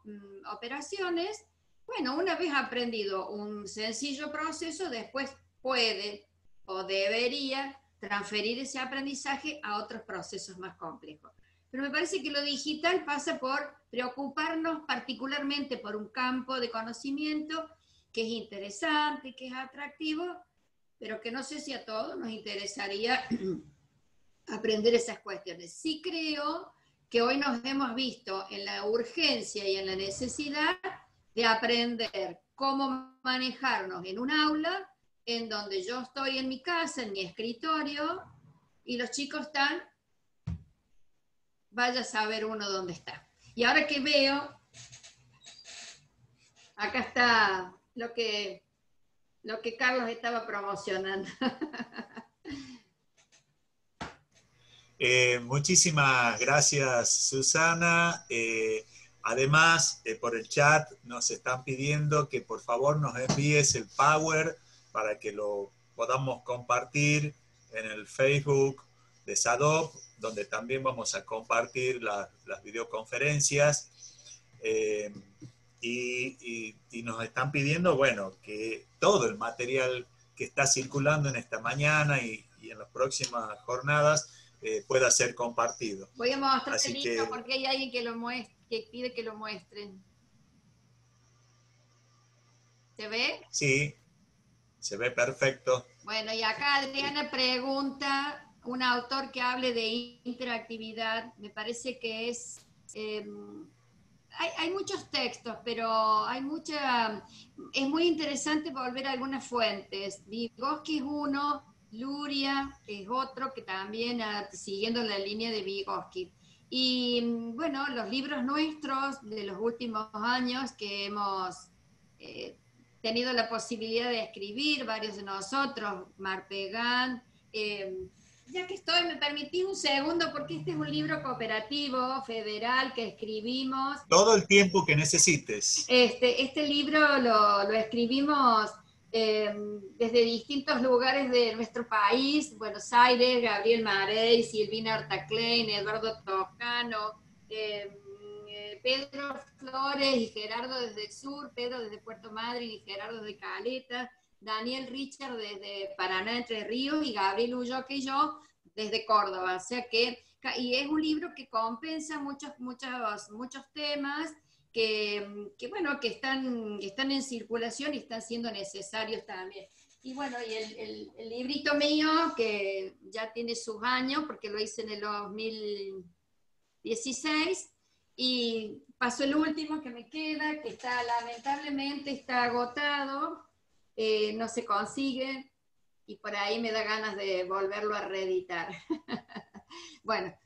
operaciones, bueno, una vez aprendido un sencillo proceso, después puede o debería transferir ese aprendizaje a otros procesos más complejos. Pero me parece que lo digital pasa por preocuparnos particularmente por un campo de conocimiento que es interesante, que es atractivo, pero que no sé si a todos nos interesaría aprender esas cuestiones. Sí creo que hoy nos hemos visto en la urgencia y en la necesidad de aprender cómo manejarnos en un aula en donde yo estoy en mi casa, en mi escritorio, y los chicos están, vaya a saber uno dónde está. Y ahora que veo, acá está lo que Carlos estaba promocionando. Muchísimas gracias, Susana. Además, por el chat nos están pidiendo que por favor nos envíes el Power para que lo podamos compartir en el Facebook de SADOP, donde también vamos a compartir las videoconferencias. y nos están pidiendo, bueno, que todo el material que está circulando en esta mañana y en las próximas jornadas pueda ser compartido. Voy a mostrar el Así libro que porque hay alguien que lo muestre, que pide que lo muestren. ¿Se ve? sí, se ve perfecto. Bueno, y acá Adriana pregunta, un autor que hable de interactividad, me parece que es, hay muchos textos, pero es muy interesante volver a algunas fuentes. Vygotsky es uno, Luria es otro, que también, siguiendo la línea de Vygotsky. Y bueno, los libros nuestros de los últimos años que hemos tenido la posibilidad de escribir, varios de nosotros, Marpegan. Ya que estoy, me permití un segundo, porque este es un libro cooperativo, federal, que escribimos. Todo el tiempo que necesites. Este libro lo escribimos desde distintos lugares de nuestro país, Buenos Aires, Gabriel Marey, Silvina Artaclein, Eduardo Toscano, Pedro Flores y Gerardo desde el sur, Pedro desde Puerto Madryn y Gerardo desde Caleta, Daniel Richard desde Paraná, Entre Ríos, y Gabriel Ulloque y yo desde Córdoba. O sea que, y es un libro que compensa muchos temas bueno, que están en circulación y están siendo necesarios también. Y bueno, y el librito mío, que ya tiene sus años, porque lo hice en el 2016, y pasó el último que me queda, que lamentablemente está agotado, no se consigue, y por ahí me da ganas de volverlo a reeditar. Bueno,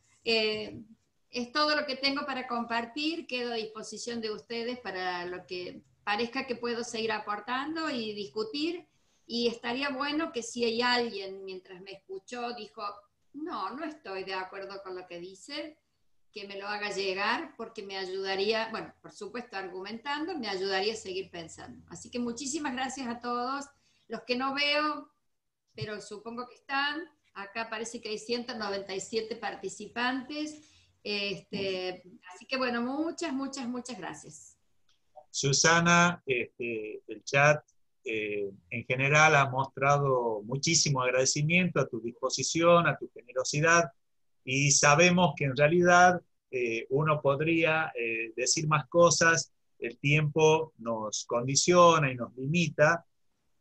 es todo lo que tengo para compartir. Quedo a disposición de ustedes para lo que parezca que puedo seguir aportando y discutir. Y estaría bueno que si hay alguien, mientras me escuchó, dijo, no estoy de acuerdo con lo que dice, que me lo haga llegar, porque me ayudaría, bueno, por supuesto argumentando, me ayudaría a seguir pensando. Así que muchísimas gracias a todos. Los que no veo, pero supongo que están. Acá parece que hay 197 participantes. Así que bueno, muchas gracias. Susana, el chat en general ha mostrado muchísimo agradecimiento a tu disposición, a tu generosidad, y sabemos que en realidad uno podría decir más cosas, el tiempo nos condiciona y nos limita,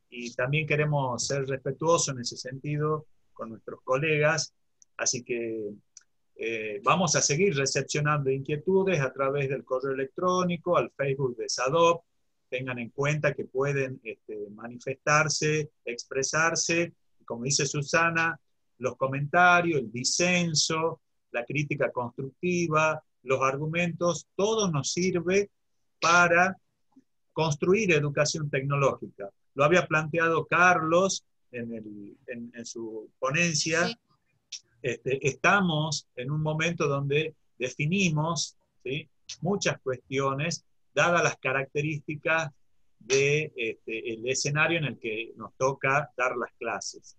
y también queremos ser respetuosos en ese sentido con nuestros colegas, así que vamos a seguir recepcionando inquietudes a través del correo electrónico, al Facebook de SADOP. Tengan en cuenta que pueden manifestarse, expresarse, como dice Susana, los comentarios, el disenso, la crítica constructiva, los argumentos, todo nos sirve para construir educación tecnológica. Lo había planteado Carlos en su ponencia. Sí. Estamos en un momento donde definimos, ¿sí?, muchas cuestiones, dadas las características del escenario en el que nos toca dar las clases.